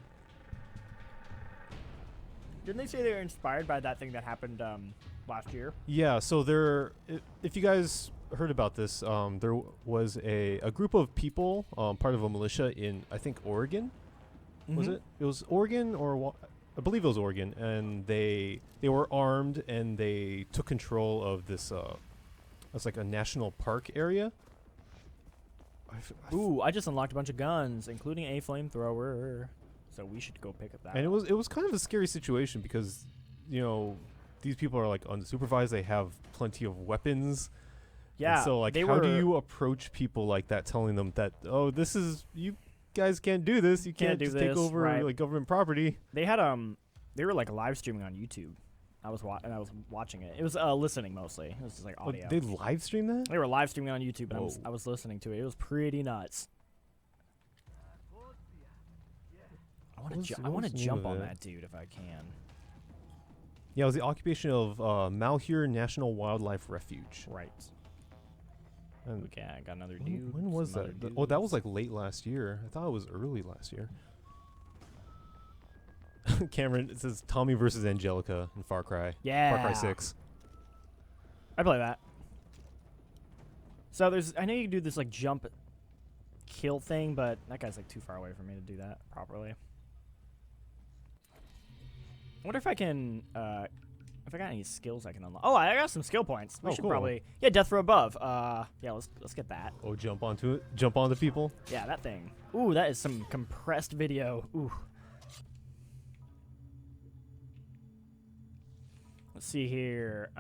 didn't they say they were inspired by that thing that happened last year? Yeah, so there, if you guys heard about this, there was a group of people, part of a militia in, I think, Oregon. Was it? It was Oregon, or I believe it was Oregon, and they were armed and they took control of this. It's like a national park area. Ooh, I just unlocked a bunch of guns, including a flamethrower. So we should go pick up that. And it was kind of a scary situation because, you know, these people are like unsupervised. They have plenty of weapons. Yeah. And so like, how do you approach people like that, telling them that, oh, this is, you guys can't do this. You can't just take over like government property. They had they were like live streaming on YouTube. I was watching it. It was listening mostly. It was just like audio. They live stream that? They were live streaming on YouTube, and I was listening to it. It was pretty nuts. I want to jump on that dude if I can. Yeah, it was the occupation of Malheur National Wildlife Refuge. Right. And okay, I got another dude. When was that? Oh, that was like late last year. I thought it was early last year. Cameron, it says Tommy versus Angelica in Far Cry. Yeah. Far Cry 6. I play that. So I know you can do this like jump kill thing, but that guy's like too far away for me to do that properly. I wonder if I can, if I got any skills I can unlock. Oh, I got some skill points. We should probably, death from above. Yeah, let's get that. Oh, jump onto it? Jump onto people? Yeah, that thing. Ooh, that is some compressed video. Ooh. Let's see here.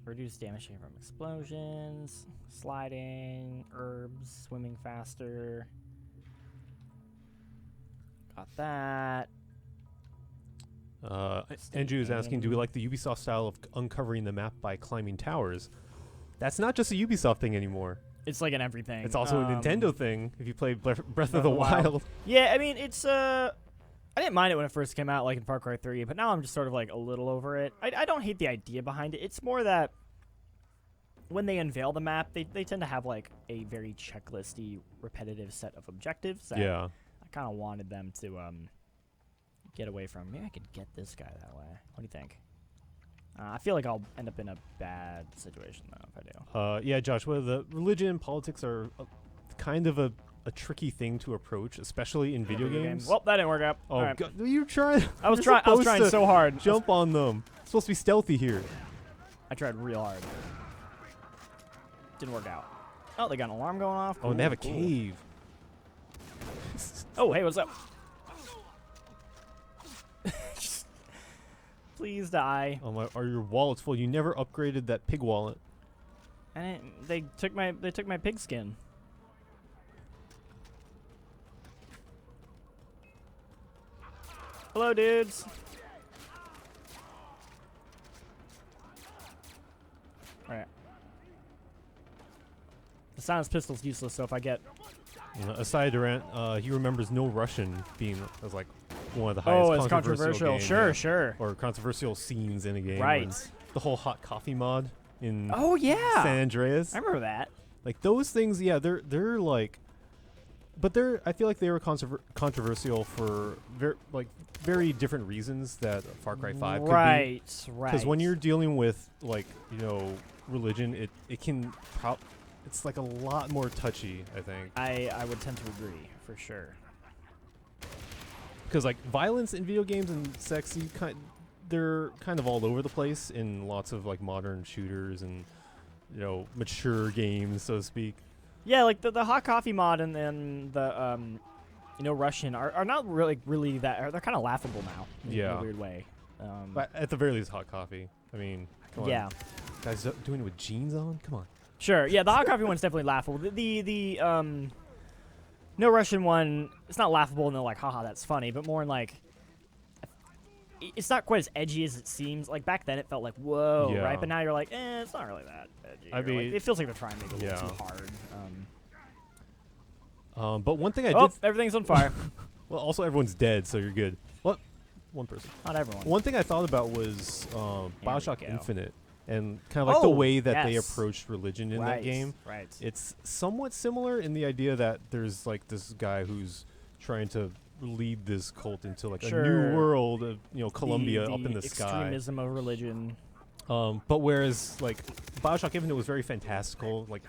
Reduce damage from explosions, sliding, herbs, swimming faster. Got that. Andrew is asking, do we like the Ubisoft style of uncovering the map by climbing towers? That's not just a Ubisoft thing anymore. It's like an everything. It's also a Nintendo thing if you play Breath of the Wild. Yeah, I mean, it's I didn't mind it when it first came out, like in Far Cry 3, but now I'm just sort of like a little over it. I don't hate the idea behind it. It's more that when they unveil the map, they tend to have like a very checklisty, repetitive set of objectives. That Yeah. I kind of wanted them to get away from. Maybe I could get this guy that way. What do you think? I feel like I'll end up in a bad situation though if I do. Yeah, Joshua, the religion and politics are kind of a tricky thing to approach, especially in video games. Well, that didn't work out. Oh, right. God, you trying? I was trying so hard. Jump on them. It's supposed to be stealthy here. I tried real hard. Didn't work out. Oh, they got an alarm going off. Oh, and they have a cave. Oh, hey, what's up? Please die. Oh my! Are your wallets full? You never upgraded that pig wallet. And they took my pig skin. Hello, dudes. All right. The silenced pistol's useless, so if I get You know, aside Durant, he remembers No Russian being as like one of the highest it's controversial. games, Sure, sure. or controversial scenes in a game. Right. The whole hot coffee mod in Oh yeah. San Andreas. I remember that. Like those things, yeah, they're like, but I feel like they were controversial for very different reasons that Far Cry 5 could be. Right. Because when you're dealing with like religion, it can it's like a lot more touchy, I think. I would tend to agree for sure. Because like violence in video games and sex, they're kind of all over the place in lots of like modern shooters and mature games, so to speak. Yeah, like the hot coffee mod and then the Russian are not really that. They're kind of laughable now. In a weird way. But at the very least, hot coffee. I mean, come on. Yeah. Guys doing it with jeans on? Come on. Sure. Yeah, the hot coffee one's definitely laughable. The No Russian one, it's not laughable and they're like, haha, that's funny, but more in like, it's not quite as edgy as it seems. Like back then, it felt like whoa, right? But now you're like, it's not really that edgy. I mean, it feels like they're trying to make it a little too hard. But one thing I did. Everything's on fire. Well, also everyone's dead, so you're good. What? One person. Not everyone. One thing I thought about was BioShock Infinite and kind of like the way that they approached religion in that game. Right. It's somewhat similar in the idea that there's like this guy who's trying to lead this cult into like a new world of Columbia up in the sky. Extremism of religion. But whereas like BioShock Infinite was very fantastical, like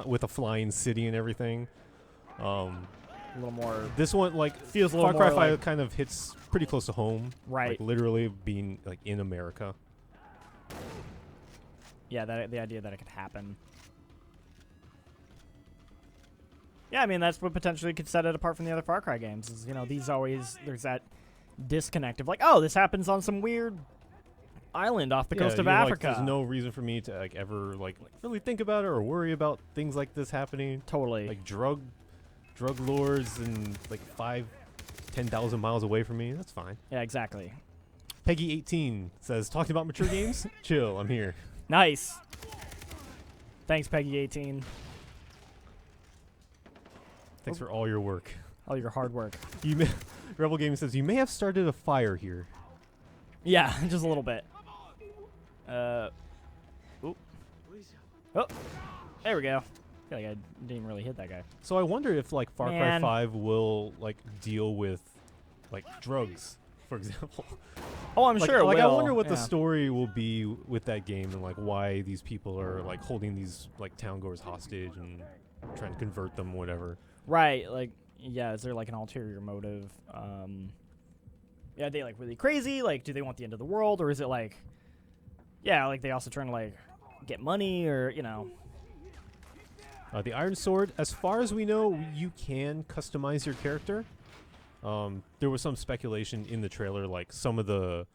with a flying city and everything. A little more. This one like feels a little Far Cry more 5 kind of hits pretty close to home. Right. Like literally being like in America. Yeah, the idea that it could happen. Yeah, I mean that's what potentially could set it apart from the other Far Cry games. Is there's that disconnect of like, oh, this happens on some weird island off the coast of Africa. Like, there's no reason for me to like ever like really think about it or worry about things like this happening. Totally. Like drug lords and like 10,000 miles away from me. That's fine. Yeah, exactly. Peggy 18 says, talking about mature games? Chill, I'm here. Nice. Thanks, Peggy 18. Thanks for all your work. All your hard work. Rebel Gaming says, you may have started a fire here. Yeah, just a little bit. Oop. Oh, there we go. I feel like I didn't really hit that guy. So I wonder if like Far Cry 5 will like deal with like drugs, for example. Oh, I'm sure it will. I wonder what the story will be with that game and like why these people are like holding these like town goers hostage and trying to convert them, whatever. Right. Like, yeah. Is there like an ulterior motive? Yeah. Are they like really crazy? Like, do they want the end of the world, or is it like, yeah, like they also trying to like get money, or The Iron Sword, as far as we know, you can customize your character. There was some speculation in the trailer, like some of the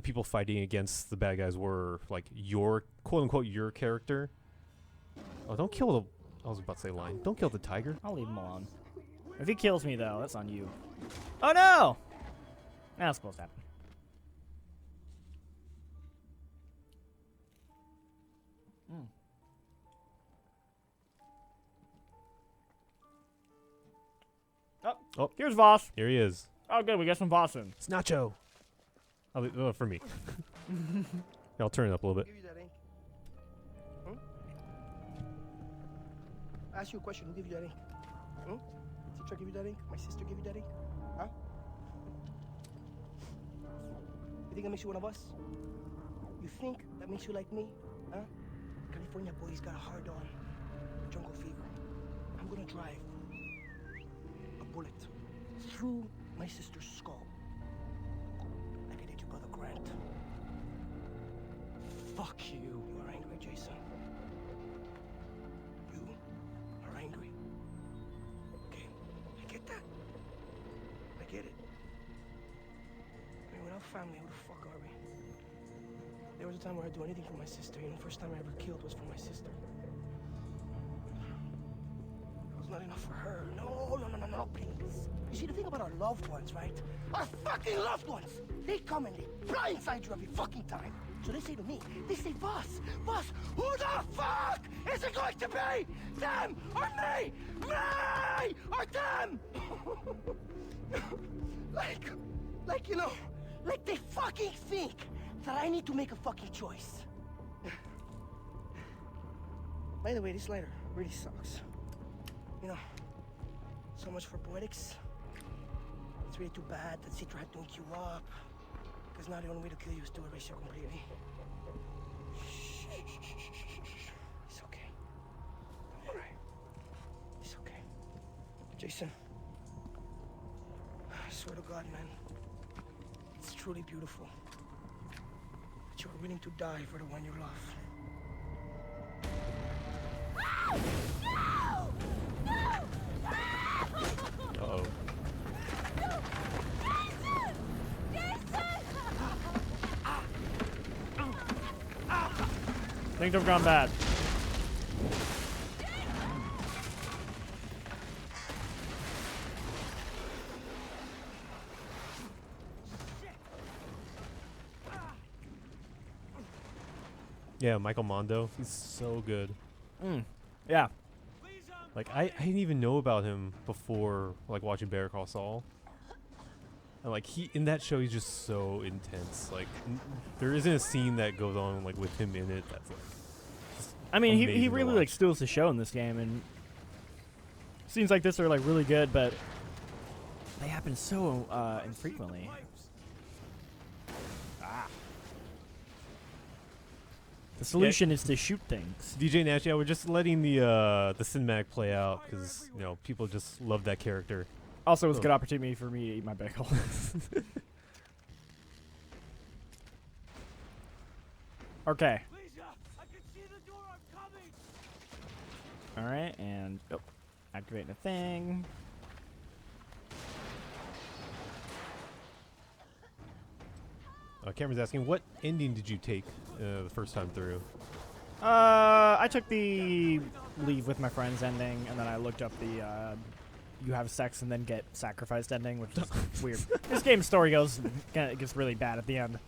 people fighting against the bad guys were like your quote unquote your character. Oh, don't kill the. I was about to say lion. Don't kill the tiger. I'll leave him alone. If he kills me, though, that's on you. Oh no! That's supposed to happen. Oh, here's Vaas. Here he is. Oh, good. We got some Vaas in. It's Nacho. For me. I'll turn it up a little bit. Give you that ink? I ask you a question. Who gave you that ink? Teacher give you that ink? My sister give you that ink? Huh? You think that makes you one of us? You think that makes you like me? Huh? California boy's got a hard on. Jungle fever. I'm gonna drive a bullet through my sister's skull like I did your brother Grant. Fuck you. You are angry, Jason. You are angry. Okay, I get that. I get it. I mean, without family, who the fuck are we? There was a time where I'd do anything for my sister. First time I ever killed was for my sister. It was not enough for her. No, please. You see, the thing about our loved ones, right? Our fucking loved ones! They come and they blindside you every fucking time. So they say to me, they say, Vaas, who the fuck is is it going to be? Them or me? Me or them? like, you know, like they fucking think that I need to make a fucking choice. By the way, this lighter really sucks. You know, so much for poetics. It's really too bad that Citra had to hook you up. Because now the only way to kill you is to erase you completely. It's okay. Don't cry. It's okay. Jason, I swear to God, man, it's truly beautiful that you are willing to die for the one you love. Uh-oh. Things have gone bad. Yeah, Michael Mondo. He's so good. Yeah. Like, I didn't even know about him before, like, watching Better Call Saul. And, like, in that show, he's just so intense. Like, there isn't a scene that goes on, like, with him in it that's, like, I mean, he amazing to really, like, watch. steals the show in this game, and scenes like this are, like, really good, but they happen so infrequently. The solution is to shoot things. DJ Nash, yeah, we're just letting the cinematic play out because, you know, people just love that character. Also, it was a good opportunity for me to eat my bagel. Okay. All right, and activating the thing. Cameron's asking, what ending did you take the first time through? I took the leave with my friends ending, and then I looked up the you have sex and then get sacrificed ending, which is weird. This game's story gets really bad at the end.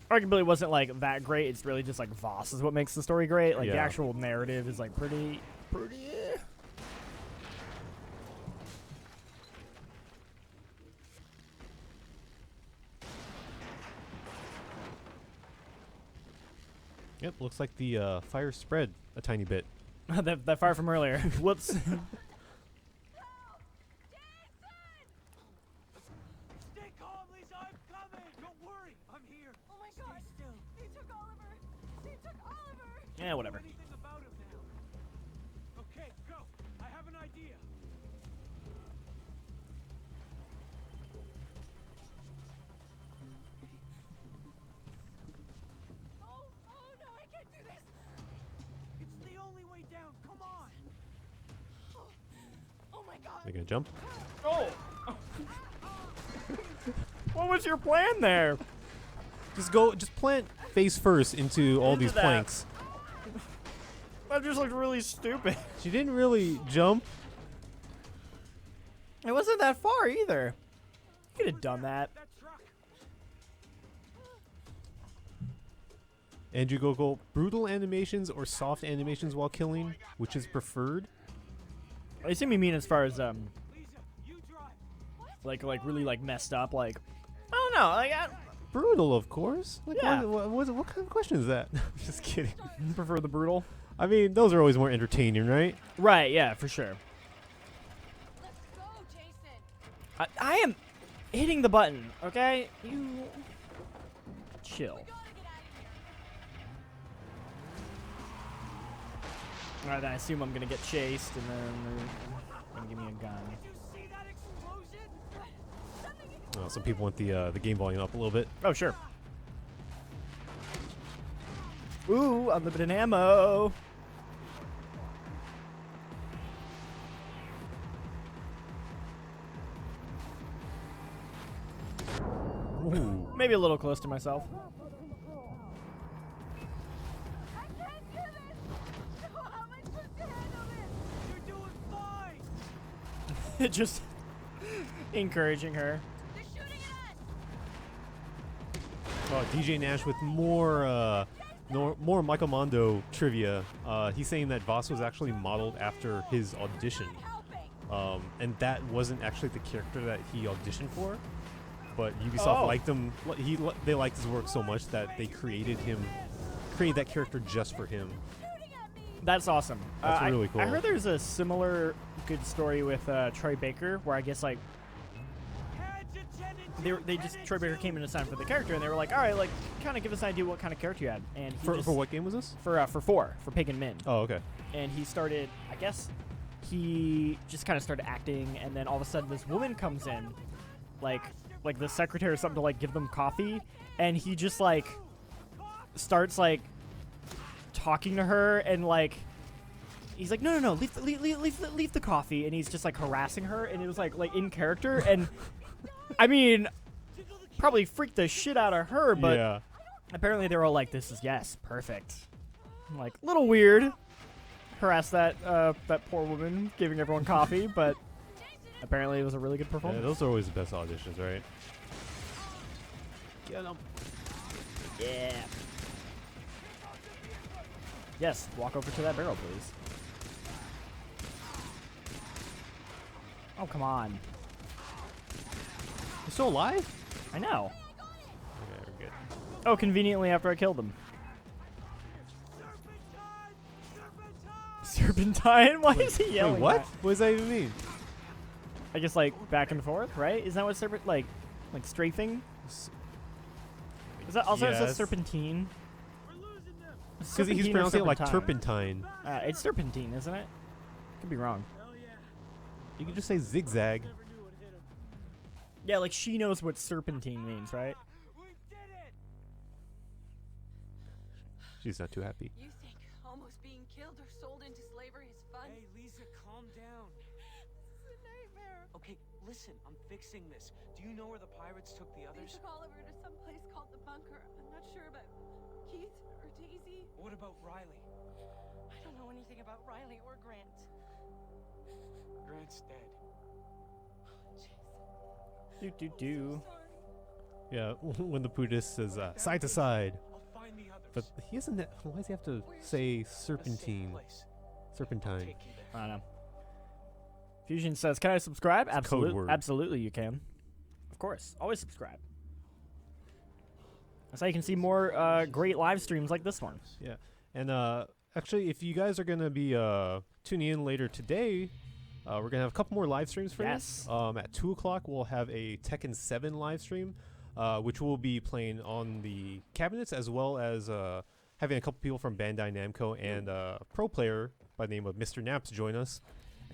Arguably, it wasn't like that great. It's really just like Vaas is what makes the story great. Like the Yeah. actual narrative is like pretty. Yep, looks like the fire spread a tiny bit. that fire from earlier. Whoops. Stay calm, Lisa. I'm coming. Don't worry. I'm here. Oh my God! They took Oliver! They took Oliver! Yeah, whatever. Anything about him now? Okay, go. I have an idea. Oh no! I can't do this! It's the only way down. Come on. Oh my God! Are you gonna jump? Oh. What was your plan there? Just plant face first into all Into these that. planks. That just looked really stupid. She didn't really jump. It wasn't that far either. You could have done that. That truck. Andrew Gogol, brutal animations or soft animations while killing, which is preferred? I assume you mean as far as Lisa, you drive. like really like messed up, like I don't know, like I Brutal, of course. Like, Yeah. what kind of question is that? Just kidding. prefer the brutal. I mean, those are always more entertaining, right? Right, yeah, for sure. Let's go, Jason! I am hitting the button, okay? You chill. We gotta get out of here! Alright, then I assume I'm gonna get chased and then they're gonna give me a gun. Did you see that explosion? Some people want the game volume up a little bit. Oh, sure. Ooh, unlimited ammo. Ooh. Maybe a little close to myself. I can't do this! How am I supposed to handle this? You're doing fine. Just encouraging her. They're shooting at us! DJ Nash with more more Michael Mondo trivia. He's saying that Vaas was actually modeled after his audition, and that wasn't actually the character that he auditioned for. But Ubisoft liked him. They liked his work so much that they created that character just for him. That's awesome. That's really cool. I heard there's a similar good story with Troy Baker, where I guess like Troy Baker came in to sign for the character, and they were like, all right, like kind of give us an idea what kind of character you had. And he For what game was this? For 4 for Pagan Min. Oh, okay. And he started, I guess, he just kind of started acting, and then all of a sudden this woman comes in, like the secretary or something, to like give them coffee, and he just like starts like talking to her, and like he's like, no, leave the coffee, and he's just like harassing her, and it was like in character, and I mean, probably freaked the shit out of her, but yeah. Apparently they were all like, this is perfect. I'm like, little weird, harass that poor woman giving everyone coffee, but apparently it was a really good performance. Yeah, those are always the best auditions, right? Get him. Yeah. Yes, walk over to that barrel, please. Oh, come on. He's still alive? I know. Okay, we're good. Oh, conveniently after I killed him. Serpentine? Why is he yelling Wait, what? that? What does that even mean? I guess like back and forth, right? Isn't that what like strafing? Is that also Yes. says serpentine? Because he's Serpentine or pronouncing it like serpentine? turpentine. It's serpentine, isn't it? Could be wrong. You can just say zigzag. Yeah, like she knows what serpentine means, right? She's not too happy. You think almost being killed or sold into slavery is fun? Hey, Lisa, calm down. It's a nightmare. Okay, listen, I'm fixing this. Do you know where the pirates took the They others? took Oliver to some place called the bunker. I'm not sure about Keith or Daisy. What about Riley? I don't know anything about Riley or Grant. Grant's dead. Do. Yeah, when the Buddhist says side to side. I'll find the others. But he isn't that. Why does he have to say A safe serpentine? place. Serpentine. Take you there. I don't know. Fusion says, "Can I subscribe?" It's a code Absolutely, word. absolutely, you can. Of course, always subscribe. That's how you can see more great live streams like this one. Yeah, and actually, if you guys are gonna be tuning in later today, we're gonna have a couple more live streams for Yes. you. At 2 o'clock, we'll have a Tekken 7 live stream, which we'll be playing on the cabinets, as well as having a couple people from Bandai Namco and a pro player by the name of Mr. Naps join us.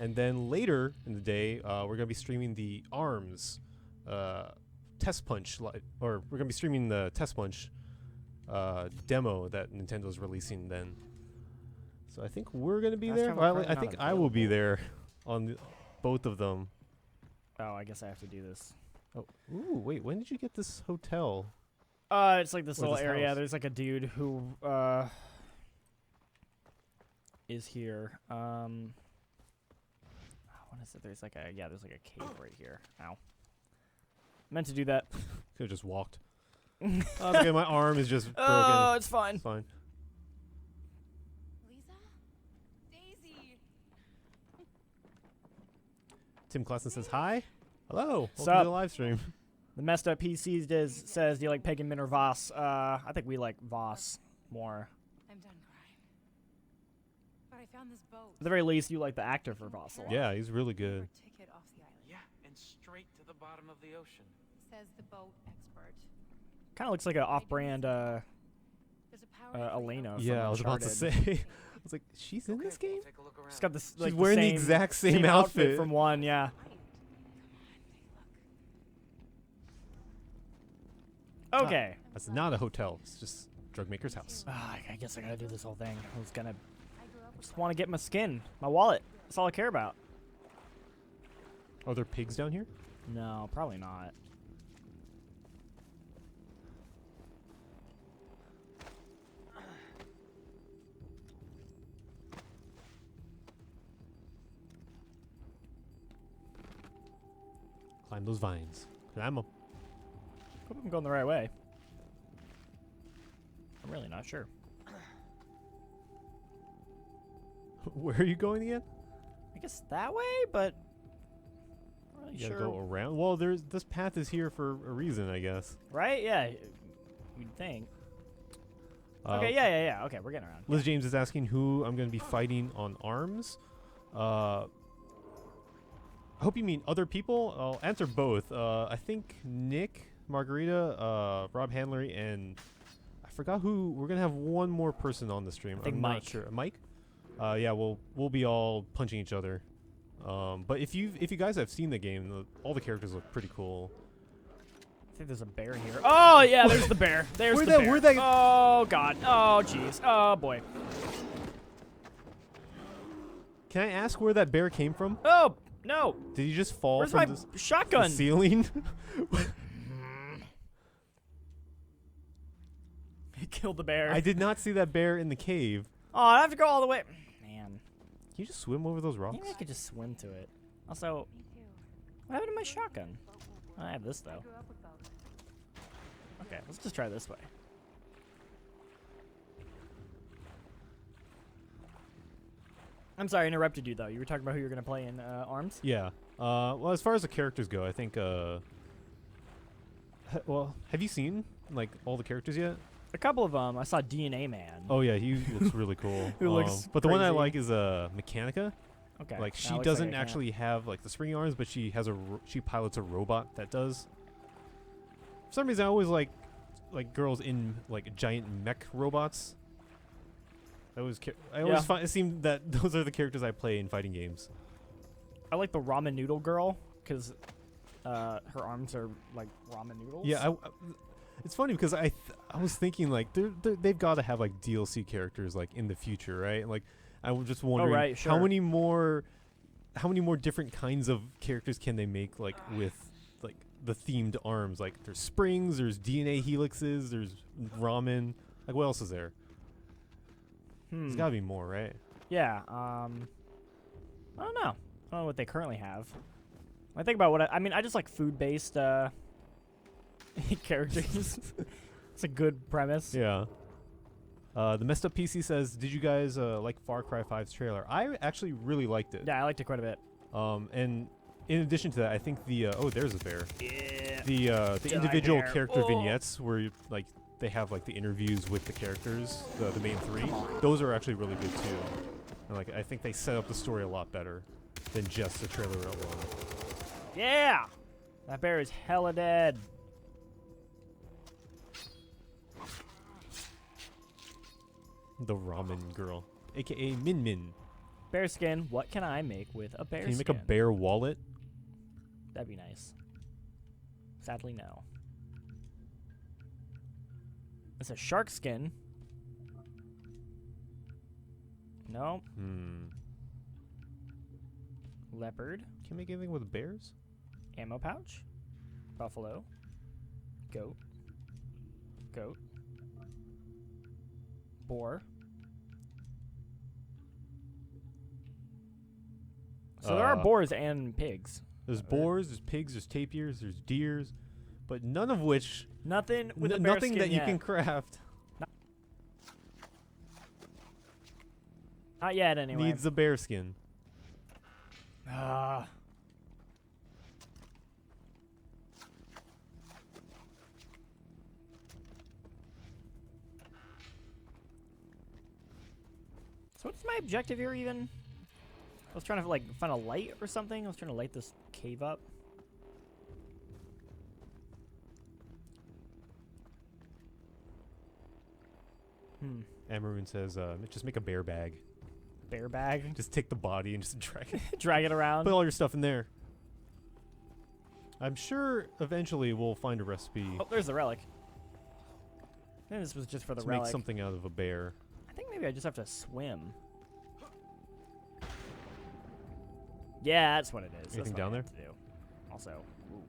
And then later in the day, we're gonna be streaming the ARMS Test Punch, or we're gonna be streaming the Test Punch demo that Nintendo's releasing then. So I think we're gonna be Last there. time Well, we're I probably think not I will be available. there on both of them. Oh, I guess I have to do this. Oh, ooh, wait, when did you get this hotel? It's like this Or little this area. house. There's like a dude who is here. What is it? There's like a there's like a cave right here. Ow. Meant to do that. Could have just walked. Oh, it's okay, my arm is just broken. Oh, it's fine. It's fine. Lisa? Daisy! Tim Klassen says hi. Hello. Sup? Welcome to the live stream. The messed up PC says, "Do you like Pagan Min or Vaas?" I think we like Vaas more. I'm done crying. But I found this boat. At the very least, you like the actor for Vaas a lot. Yeah, he's really good. Our ticket off the island. Yeah, and straight to the bottom of the ocean. Says the boat expert. Kind of looks like an off-brand There's a power Elena. from Yeah, I was about to Uncharted. say. I was like, she's in Okay, this game? I'll take a look around. She's got this. She's like, wearing the same, exact same outfit. from one. Yeah. Okay. That's not a hotel. It's just drug maker's house. I guess I gotta do this whole thing. I was gonna just want to get my skin, my wallet. That's all I care about. Are there pigs down here? No, probably not. Climb those vines. Climb 'em. Hope I'm going the right way. I'm really not sure. Where are you going again? I guess that way, but I'm not really You gotta sure. go around. Well, this path is here for a reason, I guess. Right? Yeah, you'd think. Okay, yeah. Okay, we're getting around. Liz James is asking who I'm going to be fighting on arms. I hope you mean other people. I'll answer both. I think Nick, Margarita, Rob Handlery, and I forgot who. We're going to have one more person on the stream. I think I'm Mike. not sure. Mike? Yeah, we'll be all punching each other. But if you guys have seen the game, all the characters look pretty cool. I think there's a bear here. Oh, yeah, there's the bear. There's Where'd the that- bear. where'd that- Oh, God. Oh, jeez. Oh, boy. Can I ask where that bear came from? Oh, no. Did he just fall Where's from my the shotgun? ceiling? He killed the bear. I did not see that bear in the cave. Oh, I have to go all the way. Man. Can you just swim over those rocks? Maybe I could just swim to it. Also, Me too. what happened to my shotgun? I have this, I though. grew up with boats. Okay, let's just try this way. I'm sorry, I interrupted you, though. You were talking about who you're going to play in ARMS? Yeah. Well, as far as the characters go, I think. Well, have you seen like all the characters yet? A couple of them. I saw DNA Man. Oh yeah, he looks really cool. Who looks But the one I crazy. like is Mechanica. Okay. Like that she looks doesn't like I can't. actually have like the springy arms, but she has she pilots a robot that does. For some reason, I always like girls in like giant mech robots. I always Yeah. find it seemed that those are the characters I play in fighting games. I like the ramen noodle girl because her arms are like ramen noodles. Yeah, it's funny because I was thinking like they've got to have like DLC characters like in the future, right? Like I was just wondering right, how sure. many more different kinds of characters can they make like with like the themed arms? Like there's springs, there's DNA helixes, there's ramen. Like what else is there? There's got to be more, right? Yeah. I don't know. I don't know what they currently have. When I think about what I mean, I just like food-based characters. It's a good premise. Yeah. The messed up PC says, "Did you guys like Far Cry 5's trailer?" I actually really liked it. Yeah, I liked it quite a bit. And in addition to that, I think the oh, there's a bear. Yeah. The Die individual bear. character Oh. vignettes where like they have like the interviews with the characters, the main three. Those are actually really good too. And like I think they set up the story a lot better than just the trailer alone. Yeah. That bear is hella dead. The ramen girl, aka Min Min. Bear skin. What can I make with a bear Can you skin? make a bear wallet? That'd be nice. Sadly, no. It's a shark skin. No. Leopard. Can you make anything with bears? Ammo pouch. Buffalo. Goat. Goat. Boar. So there are boars and pigs. There's boars, there's pigs, there's tapirs, there's deers, but none of which Nothing with a bear nothing skin that you yet. can craft Not yet, anyway. needs a bear skin. Ah. So what's my objective here even? I was trying to like find a light or something. I was trying to light this cave up. Amaroon says, just make a bear bag. Bear bag. Just take the body and just drag it. Drag it around. Put all your stuff in there. I'm sure eventually we'll find a recipe Oh, there's the relic. I think this was just for the to relic. make something out of a bear. I think maybe I just have to swim. Yeah, that's what it is. Anything That's what down I there? have to do. Also, ooh.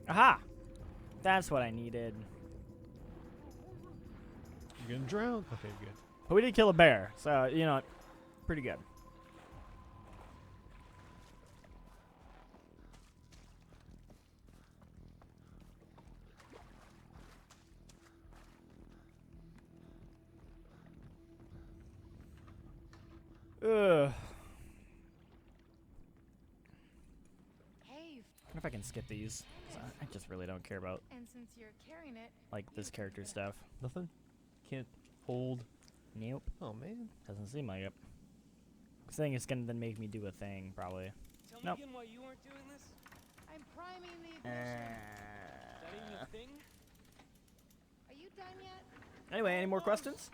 Aha! That's what I needed. You're gonna drown. Okay, good. But we did kill a bear, so you know, pretty good. if I can skip these. 'Cause I just really don't care about And since you're carrying it, like this character stuff. Nothing. Can't hold. Nope. Oh man. Doesn't seem like it. Saying it's gonna then make me do a thing, probably. Tell Nope. me again why you weren't doing this? I'm priming the ignition. Is that even a thing? Are you done yet? Anyway, any more questions?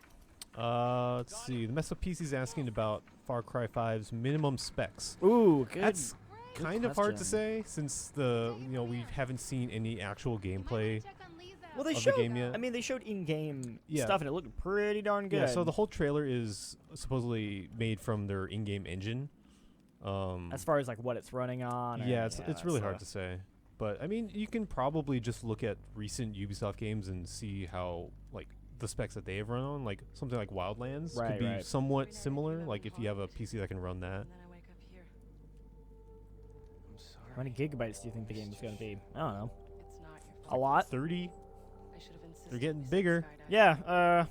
Let's see. The Mess Up PC's asking about Far Cry 5's minimum specs. Ooh, good. That's Great. kind of hard to question. say since we haven't seen any actual You might gameplay. wanna check on Lee's Well, they of the showed. game yet. I mean, they showed in-game Yeah. stuff, and it looked pretty darn good. Yeah, so the whole trailer is supposedly made from their in-game engine. as far as like what it's running on. Or, yeah, it's really hard stuff. to say. But I mean, you can probably just look at recent Ubisoft games and see how like the specs that they have run on, like something like Wildlands Right, could be right. somewhat similar. Like if you have a PC that can run that. And then I wake up here. I'm sorry. How many gigabytes do you think the game is going to be? I don't know. It's not your A fault. lot? 30. I should have insisted. They're getting we bigger. skydived. Yeah.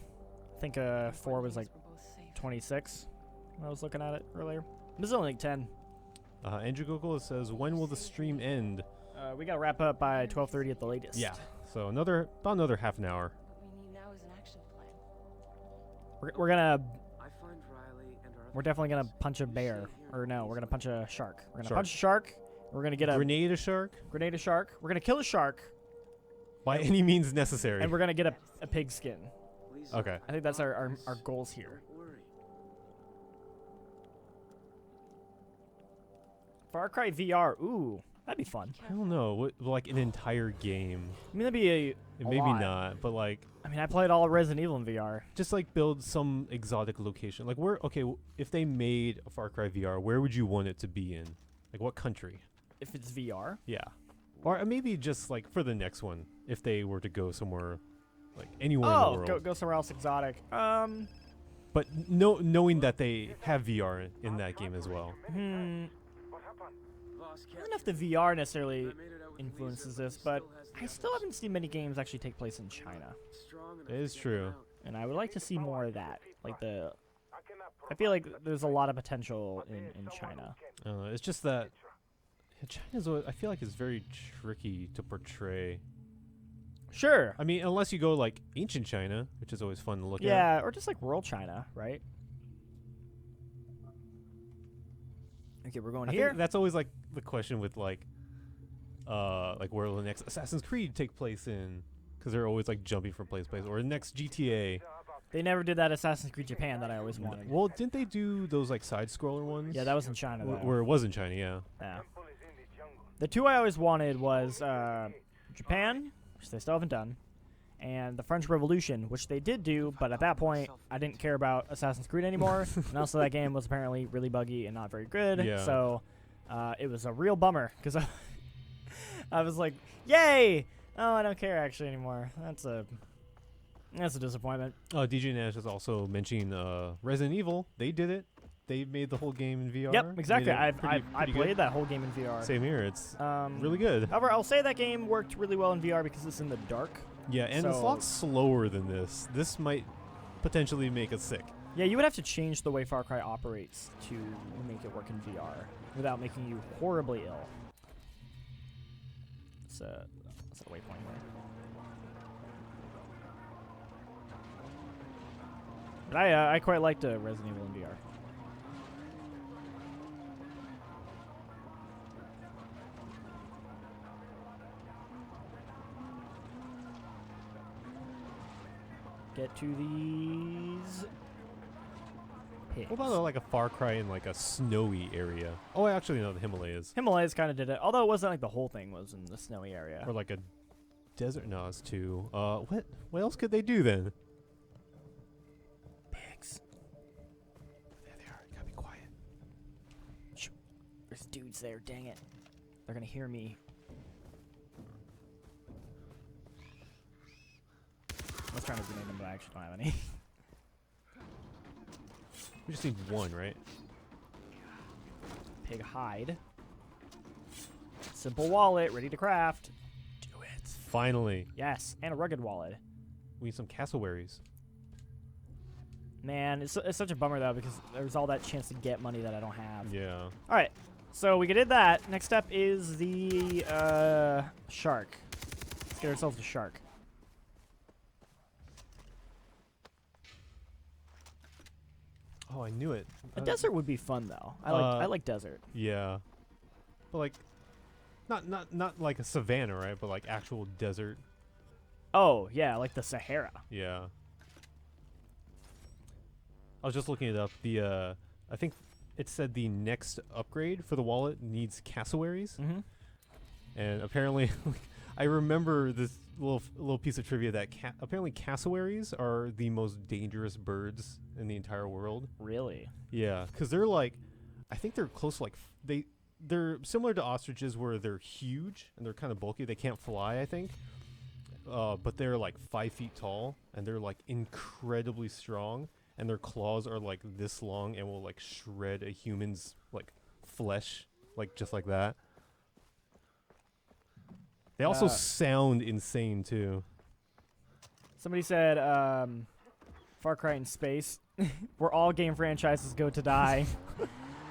I think 4 was like We're both safe. 26 when I was looking at it earlier. This is only like 10. Andrew Google says, when will the stream end? We got to wrap up by 12:30 at the latest. Yeah. So about another half an hour. What we need now is an action plan. We're gonna. I find Riley and our We're definitely gonna punch a bear. Or no, we're gonna punch a shark. We're gonna Shark. punch a shark. We're gonna get a Grenade a shark grenade a shark. We're gonna kill a shark, by any means necessary. and we're gonna get a pig skin. Please Okay. I think that's our goals here. don't worry. Far Cry VR. Ooh, that'd be fun. I don't know. What, like an entire game. I mean, that'd be a Maybe lot. not, but like I mean, I played all of Resident Evil in VR. just like build some exotic location. Like if they made a Far Cry VR, where would you want it to be in? Like what country? If it's VR. Yeah. Or maybe just like for the next one, if they were to go somewhere, like anywhere in the Oh, world. go somewhere else exotic. But knowing that they have VR in that game as well. Boss I don't know if the VR necessarily influences this, but I still have haven't seen many games actually take place in China, It is true. and I would like to see more of that. Like I feel like there's a lot of potential in China. It's just that China's. I feel like it's very tricky to portray. Sure. I mean, unless you go like ancient China, which is always fun to look at. Yeah, or just like rural China, right? Okay, we're going I here. think that's always like the question with like where will the next Assassin's Creed take place in? Because they're always like jumping from place to place, or the next GTA. They never did that Assassin's Creed Japan that I always wanted. Well, didn't they do those like side scroller ones? Yeah, that was in China though. where it was in China. Yeah. Yeah. The two I always wanted was Japan, which they still haven't done, and the French Revolution, which they did do, but at that point, I didn't care about Assassin's Creed anymore, and also that game was apparently really buggy and not very good, Yeah. so it was a real bummer, because I was like, yay! Oh, I don't care actually anymore. That's a disappointment. Oh, DJ Nash is also mentioning Resident Evil. They did it. They made the whole game in VR. Yep, exactly. Made it I pretty played good. that whole game in VR. Same here. It's Really really good. However, I'll say that game worked really well in VR because it's in the dark. Yeah, and it's a So- lot slower than this. This might potentially make us sick. Yeah, you would have to change the way Far Cry operates to make it work in VR without making you horribly ill. It's a waypoint here. But I quite liked Resident Evil in VR. Get to these pigs. What about like a Far Cry in like a snowy area? Oh, actually, no, the Himalayas. Himalayas kind of did it, although it wasn't like the whole thing was in the snowy area. Or like a desert. No, it's too. What else could they do then? Pigs. There they are. You gotta be quiet. There's dudes there, dang it. They're gonna hear me. I was trying to grenade them, but I actually don't have any. We just need one, right? Pig hide. Simple wallet, ready to craft. Do it. Finally, Yes, and a rugged wallet. we need some cassowaries. Man, it's such a bummer though because there's all that chance to get money that I don't have. Yeah. All right, So we did that. Next up is the shark. Let's get ourselves a shark. Oh, I knew it. A desert would be fun though. I like desert. Yeah. But like, not like a savanna, right? But like actual desert. Oh yeah, like the Sahara. Yeah. I was just looking it up. The I think it said the next upgrade for the wallet needs cassowaries, Mm-hmm. and apparently, I remember this little piece of trivia that apparently cassowaries are the most dangerous birds in the entire world. Really? Yeah, because they're like, I think they're close to like they're similar to ostriches where they're huge and they're kind of bulky. They can't fly, I think. But they're like 5 feet tall and they're like incredibly strong, and their claws are like this long and will like shred a human's like flesh, like just like that. They also sound insane too. Somebody said Far Cry in space, where all game franchises go to die.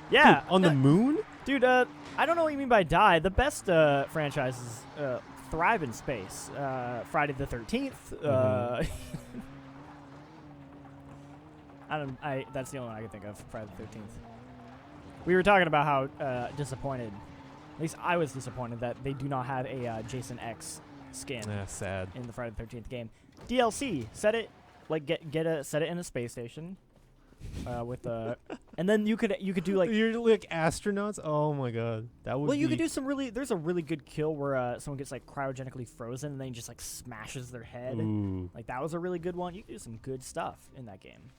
Yeah, Dude, on the moon? dude. I don't know what you mean by die. The best franchises thrive in space. Friday the 13th. That's the only one I can think of. Friday the 13th. We were talking about how disappointed. At least I was disappointed that they do not have a Jason X skin Yeah, sad. in the Friday the 13th game. DLC, set it like set it in a space station, with and then you could do like. You're like astronauts. Oh my god, that would. Well, you could do some really. There's a really good kill where someone gets like cryogenically frozen and then just like smashes their head. Ooh. Like that was a really good one. You could do some good stuff in that game.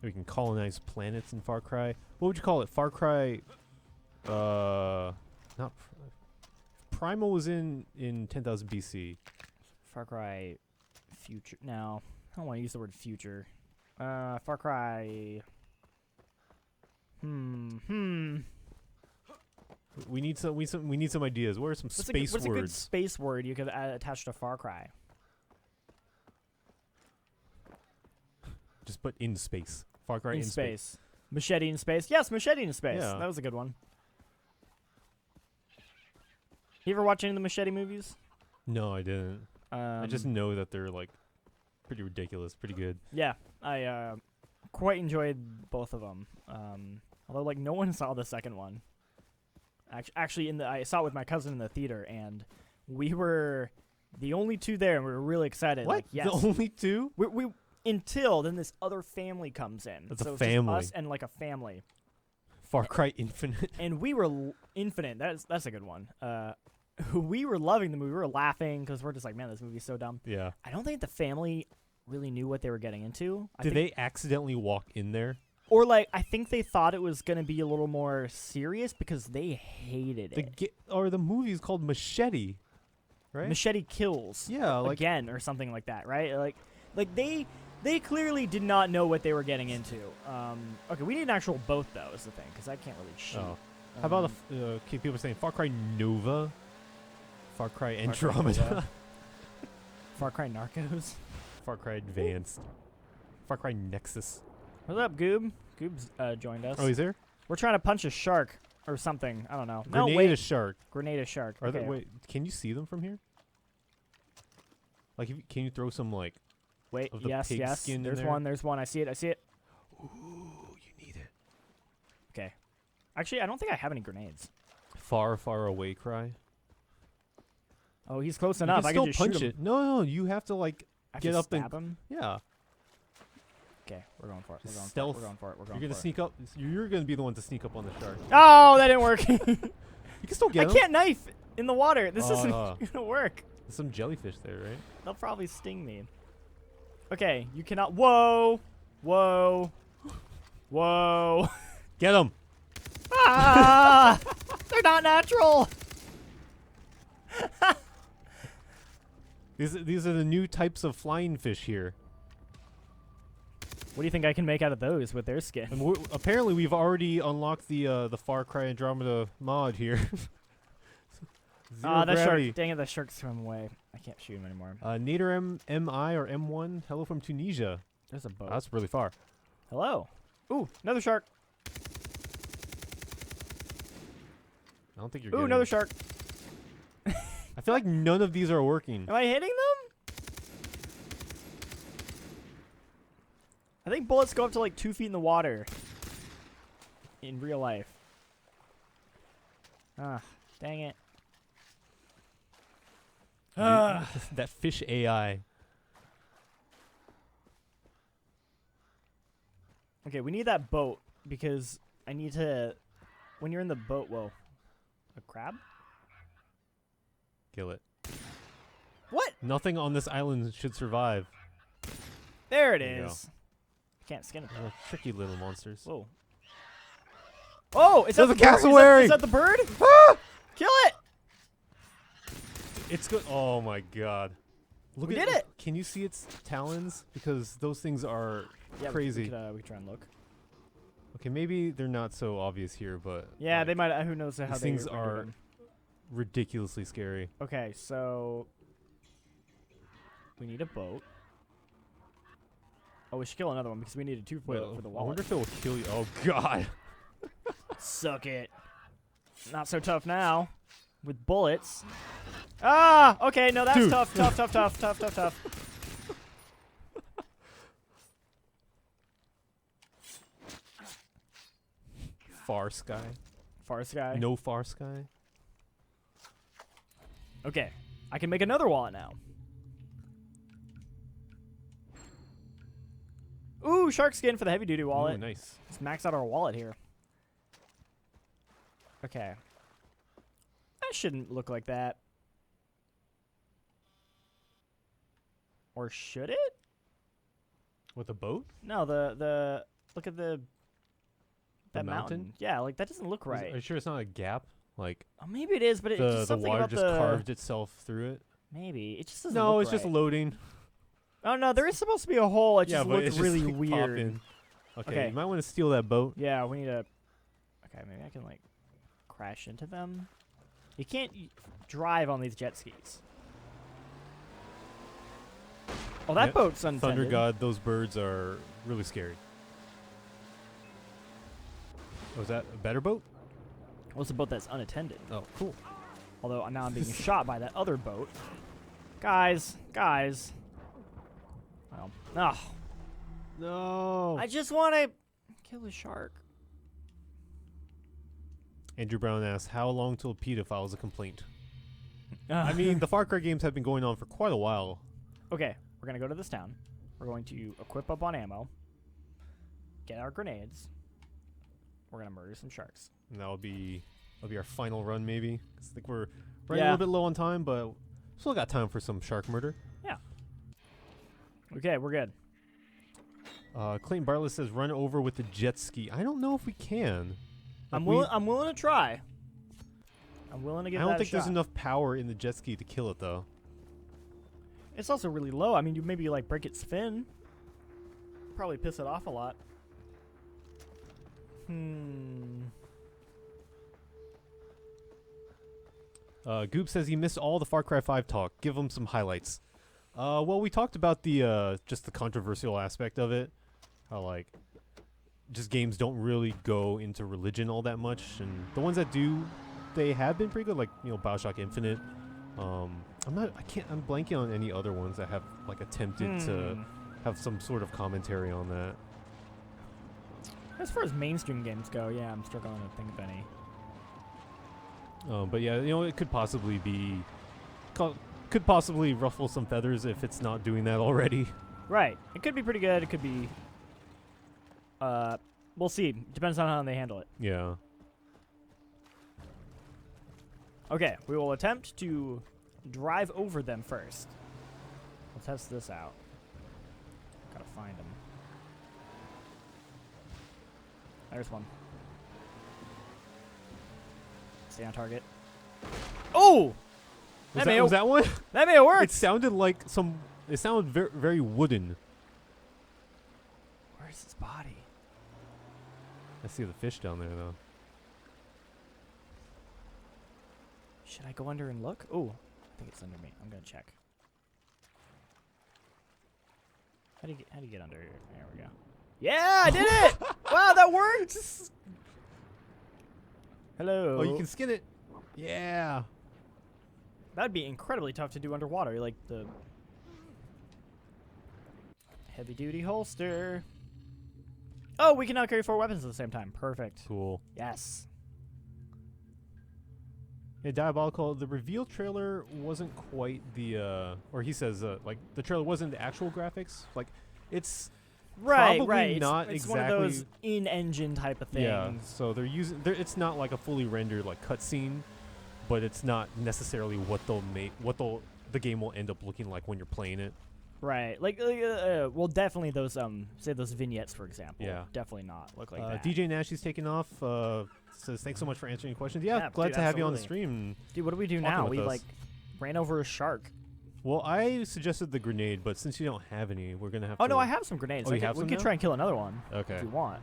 We can colonize planets in Far Cry. What would you call it? Far Cry. Not. Primal was in 10,000 BC. Far Cry Future. No, I don't want to use the word future. Far Cry. We need some ideas. What are some space what's a good words? space word you could attach to Far Cry? Just put in space. Far Cry In space. Machete in space. Yes, machete in space. Yeah. That was a good one. You ever watch any of the Machete movies? No, I didn't. I just know that they're like pretty ridiculous, pretty good. Yeah, I quite enjoyed both of them. Although like no one saw the second one. Actually, I saw it with my cousin in the theater, and we were the only two there, and we were really excited. What? Like, yes. The only two? We until then this other family comes in. That's a so it's family. just us and like a family. Far Cry Infinite. And we were Infinite. That's a good one. We were loving the movie. We were laughing because we're just like, man, this movie's so dumb. Yeah. I don't think the family really knew what they were getting into. Did they accidentally walk in there? Or like, I think they thought it was gonna be a little more serious because they hated it. The movie's called Machete, right? Machete Kills. Yeah, like again or something like that, right? Like they clearly did not know what they were getting into. Okay, we need an actual boat though, is the thing, because I can't really shoot. Oh. How about people saying Far Cry Nova, Far Cry Andromeda, Far Cry Narcos, Far Cry Advanced, Far Cry Nexus. What's up, Goob? Goob's joined us. Oh, he's there? We're trying to punch a shark or something. I don't know. Grenade no, wait. a shark. Grenade a shark. Are Okay. there, wait, can you see them from here? Like, can you throw some like? Wait. of the Yes. pig Yes. skin in There's there? one. There's one. I see it. I see it. Ooh, you need it. Okay. Actually, I don't think I have any grenades. Far, far away cry. Oh, he's close You enough. can I still can just punch shoot it. No, you have to like I get have to up and stab him. yeah. Okay, we're going for it. We're going Stealth. for it. We're going for it. We're going You're gonna for sneak up. You're gonna be the one to sneak up on the shark. it. Oh, that didn't work. You can still I get him. can't knife in the water. This isn't Ah. gonna work. There's some jellyfish there, right? They'll probably sting me. Okay, you cannot. Whoa, whoa, whoa. Get him. Ah, they're not natural. These are the new types of flying fish here. What do you think I can make out of those with their skin? And apparently, we've already unlocked the Far Cry Andromeda mod here. Zero That gravity. shark. Dang it, that shark swam away. I can't shoot him anymore. Nader MI or M1. Hello from Tunisia. There's a boat. Oh, that's really far. Hello. Ooh, another shark. I don't think you're Ooh, getting another it. shark. I feel like none of these are working. Am I hitting them? I think bullets go up to like 2 feet in the water. In real life. Ah, dang it. Ah. That fish AI. Okay, we need that boat because I need to. When you're in the boat, whoa, a crab? Kill it. What? Nothing on this island should survive. There it There you is. I can't skin it though. They're tricky little monsters. Whoa. Oh, is that There's the a bird? cassowary! Is that the bird? Ah! Kill it! It's good. Oh my god. Look We at did it! Can you see its talons? Because those things are Yeah, crazy. We could try and look. Okay, maybe they're not so obvious here, but Yeah, like, they might. Who knows how these they things render are them. ridiculously scary. Okay, so we need a boat. Oh, we should kill another one because we needed 2 for the I wonder wallet. if it will kill you. Oh god. Suck it. Not so tough now. With bullets. Ah! Okay, no, that's Dude. tough. Far sky. Far sky. No far sky. Okay, I can make another wallet now. Ooh, shark skin for the heavy duty wallet. Ooh, nice. Let's max out our wallet here. Okay. That shouldn't look like that. Or should it? With a boat? No, the look at that mountain? Yeah, like that doesn't look Are right. you sure it's not a gap? Like Oh, maybe it is, but it the just something water about just the carved itself through it? maybe it just doesn't. No, look it's just right. loading. Oh no, there is supposed to be a hole. It Yeah, just but looks it's just, really like, weird. popping. Okay, Okay. you might want to steal that boat. Yeah, we need to. Okay, maybe I can like crash into them. You can't drive on these jet skis. Oh, that Yep. boat's untended. Thunder God, those birds are really scary. Was that a better boat? What's a boat that's unattended? Oh, cool. Although now I'm being shot by that other boat. Guys. Well, no. No. I just want to kill a shark. Andrew Brown asks, how long till PETA files a complaint? I mean, the Far Cry games have been going on for quite a while. Okay, we're going to go to this town. We're going to equip up on ammo. Get our grenades. We're going to murder some sharks. And that'll be our final run, maybe. 'Cause I think we're running Yeah. a little bit low on time, but still got time for some shark murder. Yeah. Okay, we're good. Clayton Bartlett says, run over with the jet ski. I don't know if we can. I'm Like, willing to try. I'm willing to give I that don't a think there's shot. enough power in the jet ski to kill it, though. It's also really low. I mean, you maybe like break its fin. Probably piss it off a lot. Goop says he missed all the Far Cry 5 talk. Give him some highlights. Well, we talked about the just the controversial aspect of it. How like just games don't really go into religion all that much, and the ones that do, they have been pretty good. Like BioShock Infinite. I'm blanking on any other ones that have like attempted to have some sort of commentary on that. As far as mainstream games go, yeah, I'm struggling to think of any. But yeah, it could possibly be, could possibly ruffle some feathers if it's not doing that already. Right. It could be pretty good. It could be. We'll see. Depends on how they handle it. Yeah. Okay, we will attempt to drive over them first. We'll test this out. Gotta find them. There's one. Stay on target. Oh! Was may that, was that one? That may have worked! It sounded like it sounded very, very wooden. Where's his body? I see the fish down there, though. Should I go under and look? Oh, I think it's under me. I'm gonna check. How do you get under here? There we go. Yeah, I did it! Wow, that worked! Hello. Oh, you can skin it. Yeah. That'd be incredibly tough to do underwater, like the heavy-duty holster. Oh, we can now carry 4 weapons at the same time. Perfect. Cool. Yes. Yeah, Diabolical. The reveal trailer wasn't quite the, or he says, like the trailer wasn't the actual graphics. Like, it's Right, probably right. not It's exactly one of those in-engine type of things. Yeah. So they're using. It's not like a fully rendered like cutscene, but it's not necessarily what they'll make. The game will end up looking like when you're playing it. Right. Like, well, definitely those, say those vignettes, for example. Yeah. Definitely not look like that. DJ Nashy's taking off. Says thanks so much for answering questions. Yeah, Yeah, glad dude, to have you on the absolutely. stream. Dude, what do we do talking now? with We, us. like, ran over a shark. Well, I suggested the grenade, but since you don't have any, we're gonna have to. Oh, no, I have some grenades. Oh, you have we some could now? try and kill another one. Okay. If you want.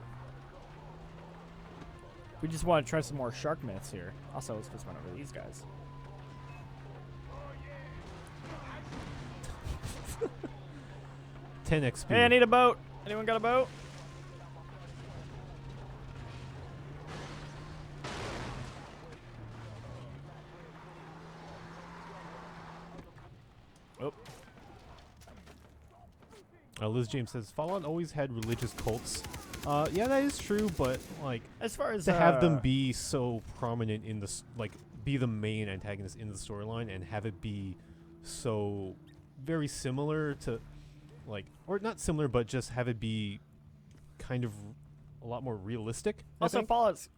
We just want to try some more shark myths here. Also, let's just run over these guys. 10 XP. Hey, I need a boat. Anyone got a boat? Oh. Liz James says Fallout always had religious cults. Yeah, that is true, but like As far as to have them be so prominent in the like be the main antagonist in the storyline and have it be so very similar to like, or not similar, but just have it be kind of a lot more realistic. I Also, think. Fallout's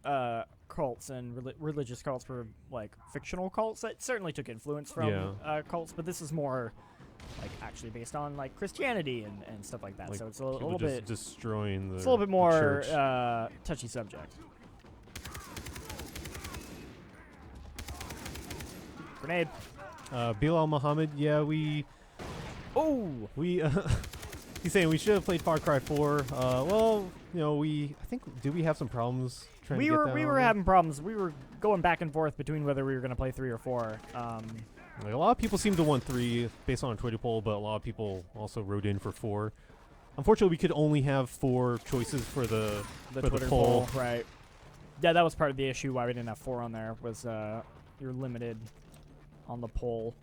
cults and religious cults were like fictional cults that certainly took influence from Yeah. cults, but this is more like actually based on like Christianity and stuff like that. Like, So it's a people little just bit destroying the. it's a little bit the more church. touchy subject. Grenade. Bilal Muhammad, yeah, Oh, he's saying we should have played Far Cry 4. Well, you know, I think, did we have some problems trying to we get were that we on were there? having problems. We were going back and forth between whether we were going to play 3 or 4. Like, a lot of people seem to want 3 based on a Twitter poll, but a lot of people also wrote in for 4. Unfortunately, we could only have 4 choices for the Twitter poll. right? Yeah, that was part of the issue why we didn't have 4 on there. Was you're limited on the poll.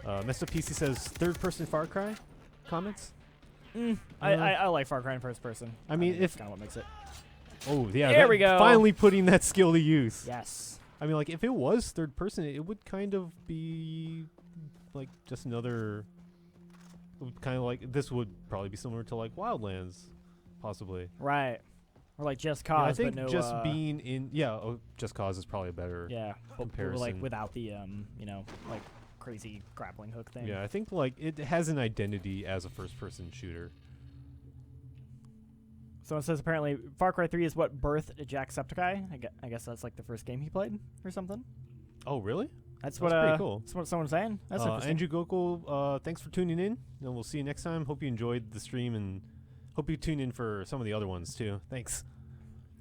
Mr. PC says third-person Far Cry. Comments? I like Far Cry in first person. I mean, that's if kind of what makes it. oh yeah, There we go. Finally putting that skill to use. Yes. I mean, like if it was third person, it would kind of be like just another. It would kind of like this would probably be similar to like Wildlands, possibly. Right. Or like Just Yeah, Cause, I think but no. just being in Just Cause is probably a better. Yeah. But like comparison. without the like crazy grappling hook thing. Yeah, I think like it has an identity as a first-person shooter. So it says apparently Far Cry 3 is what birthed Jacksepticeye. I guess that's like the first game he played or something. Oh, really? That's That's what pretty cool. That's what someone's saying. That's interesting. Andrew Gokul, thanks for tuning in, and we'll see you next time. Hope you enjoyed the stream, and hope you tune in for some of the other ones too. Thanks.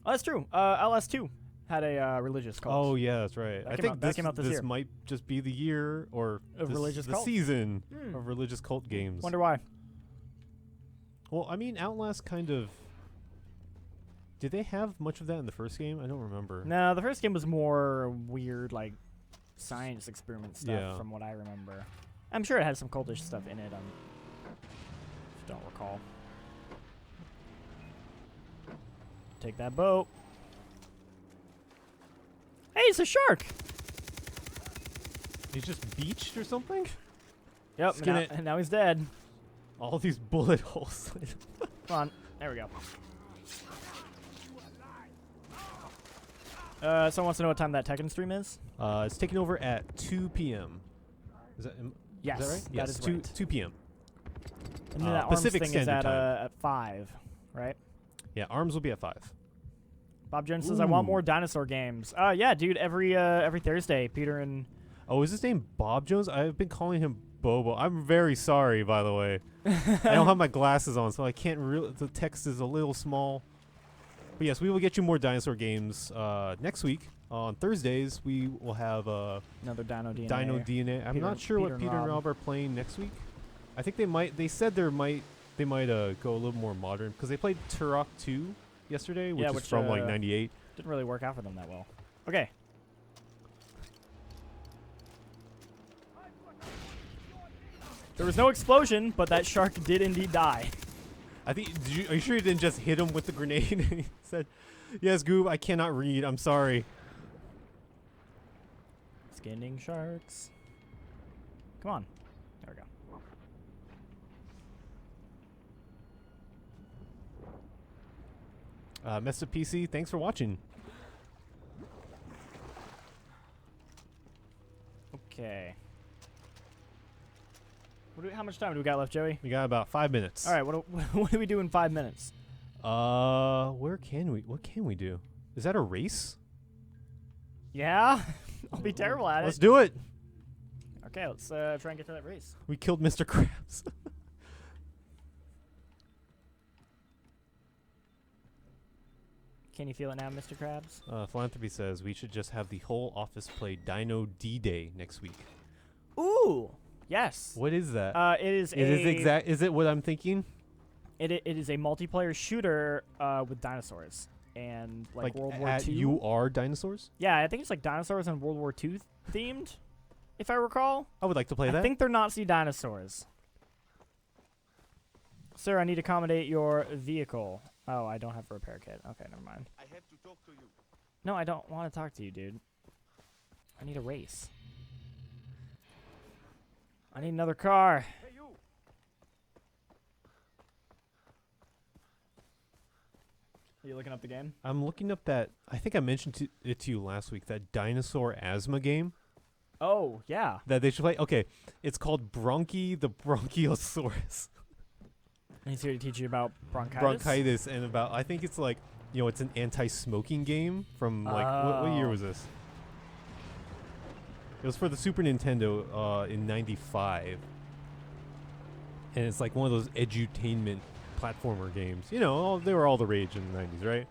Oh, that's true. LS2 had a religious cult. Oh yeah, that's right. That I came think out- that came out this year. might just be the year or Of this- religious the cults. season Hmm. of religious cult games. Wonder why. Well, I mean, Outlast kind of. Did they have much of that in the first game? I don't remember. No, the first game was more weird, like science experiment stuff, Yeah. from what I remember. I'm sure it had some cultish stuff in it. Don't recall. Take that boat. Hey, it's a shark. He's just beached or something. Yep. Skin Now, it. and now he's dead. All these bullet holes. Come on. There we go. Someone wants to know what time that Tekken stream is. It's taking over at 2 p.m. Is that Yes, is that right? that Yes, is 2 right. 2 p.m. And then that arms Pacific thing is Standard Time. at 5, right? Yeah, ARMS will be at 5. Bob Jones says, I want Ooh. more dinosaur games. Yeah, dude, every Thursday, Peter and... Oh, is his name Bob Jones? I've been calling him Bobo. I'm very sorry, by the way. I don't have my glasses on, so I can't really... The text is a little small. But yes, we will get you more dinosaur games next week. On Thursdays, we will have Another Dino DNA. Dino DNA. I'm Peter- not sure Peter what and Peter and Rob. Rob are playing next week. I think they might... They said they might go a little more modern. Because they played Turok 2 yesterday, which is which, from like 98. Didn't really work out for them that well. Okay. There was no explosion, but that shark did indeed die. I think. Are you sure you didn't just hit him with the grenade? And he said, "Yes, Goob, I cannot read. I'm sorry." Skinning sharks. Come on. There we go. Messed up PC. Thanks for watching. Okay. How much time do we got left, Joey? We got about 5 minutes. All right. What do we do in 5 minutes? What can we do? Is that a race? Yeah. I'll be terrible at Let's it. do it. Okay, let's try and get to that race. We killed Mr. Krabs. Can you feel it now, Mr. Krabs? Philanthropy says we should just have the whole office play Dino D-Day next week. Ooh. Yes. What is that? It is Is it what I'm thinking? It is a multiplayer shooter with dinosaurs and like World War II. You are dinosaurs? Yeah, I think it's like dinosaurs and World War II themed, if I recall. I would like to play that. I think they're Nazi dinosaurs. Sir, I need to accommodate your vehicle. Oh, I don't have a repair kit. Okay, never mind. I have to talk to you. No, I don't want to talk to you, dude. I need a race. I need another car. Hey, you! Are you looking up the game? I'm looking up that. I think I mentioned it to you last week. That dinosaur asthma game Oh, yeah. that they should play. Okay, it's called Bronchi the Bronchiosaurus. And he's here to teach you about bronchitis. Bronchitis and about. I think it's like it's an anti-smoking game from like what year was this? It was for the Super Nintendo in '95, and it's like one of those edutainment platformer games. They were all the rage in the '90s, right?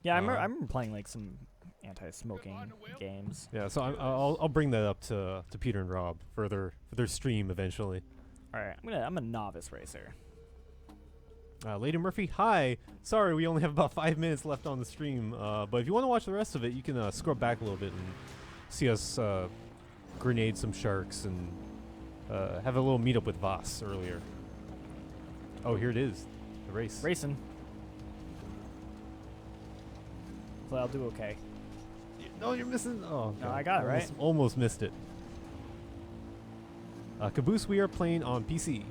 Yeah, I remember playing like some anti-smoking games. Yeah, so I'll bring that up to Peter and Rob for their stream eventually. All right, I'm a novice racer. Lady Murphy, hi. Sorry, we only have about 5 minutes left on the stream, but if you want to watch the rest of it, you can scrub back a little bit and see us grenade some sharks and have a little meetup with Vaas earlier. Oh, here it is, the race. Racing. Well, I'll do okay. No, you're missing. Oh, No, God. I got it, right? Almost missed it. Caboose, we are playing on PC.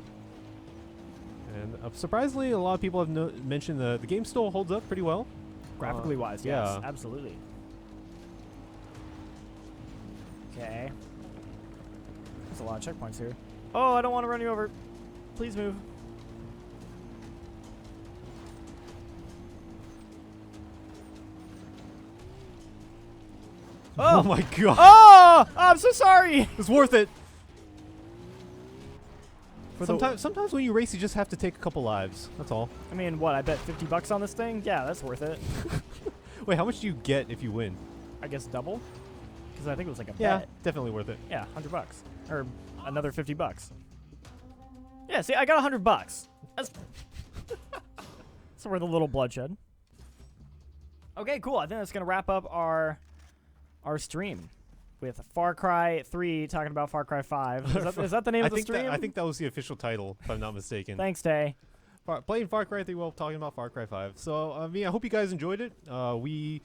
And surprisingly, a lot of people have mentioned the game still holds up pretty well. Graphically wise, yes, yeah. absolutely. Okay. There's a lot of checkpoints here. Oh, I don't want to run you over. Please move. Oh my God! Oh, I'm so sorry. It's worth it. For Sometimes when you race, you just have to take a couple lives. That's all. I mean, what? I bet $50 on this thing. Yeah, that's worth it. Wait, how much do you get if you win? I guess double. Because I think it was like a Yeah, bet. definitely worth it. Yeah, $100 or another $50. Yeah, see, I got $100. That's worth a little bloodshed. Okay, cool. I think that's gonna wrap up our stream with Far Cry 3 talking about Far Cry 5. Is that the name of the stream? I think that was the official title, if I'm not mistaken. Thanks, Tay. Playing Far Cry 3 while talking about Far Cry 5. So, I hope you guys enjoyed it. We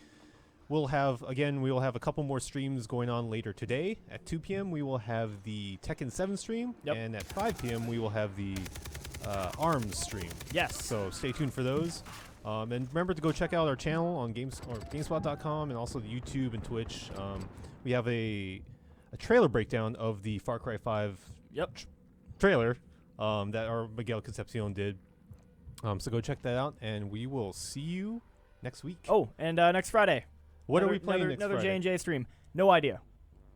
will have a couple more streams going on later today. At 2 p.m., we will have the Tekken 7 stream. Yep. And at 5 p.m., we will have the ARMS stream. Yes. So, stay tuned for those. And remember to go check out our channel on GameSpot.com and also the YouTube and Twitch. We have a trailer breakdown of the Far Cry 5 trailer that our Miguel Concepcion did. So go check that out, and we will see you next week. Oh, and next Friday. What are we playing next Another Friday? J&J stream. No idea.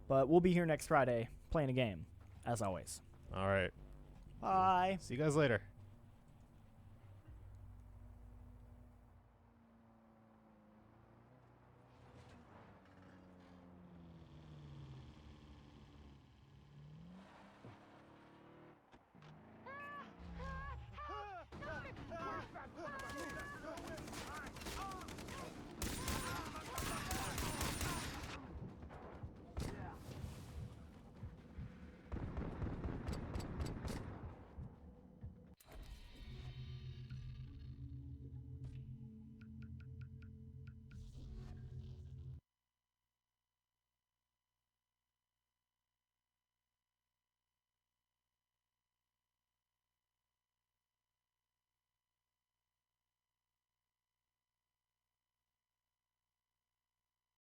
But we'll be here next Friday playing a game, as always. All right. Bye. See you guys later.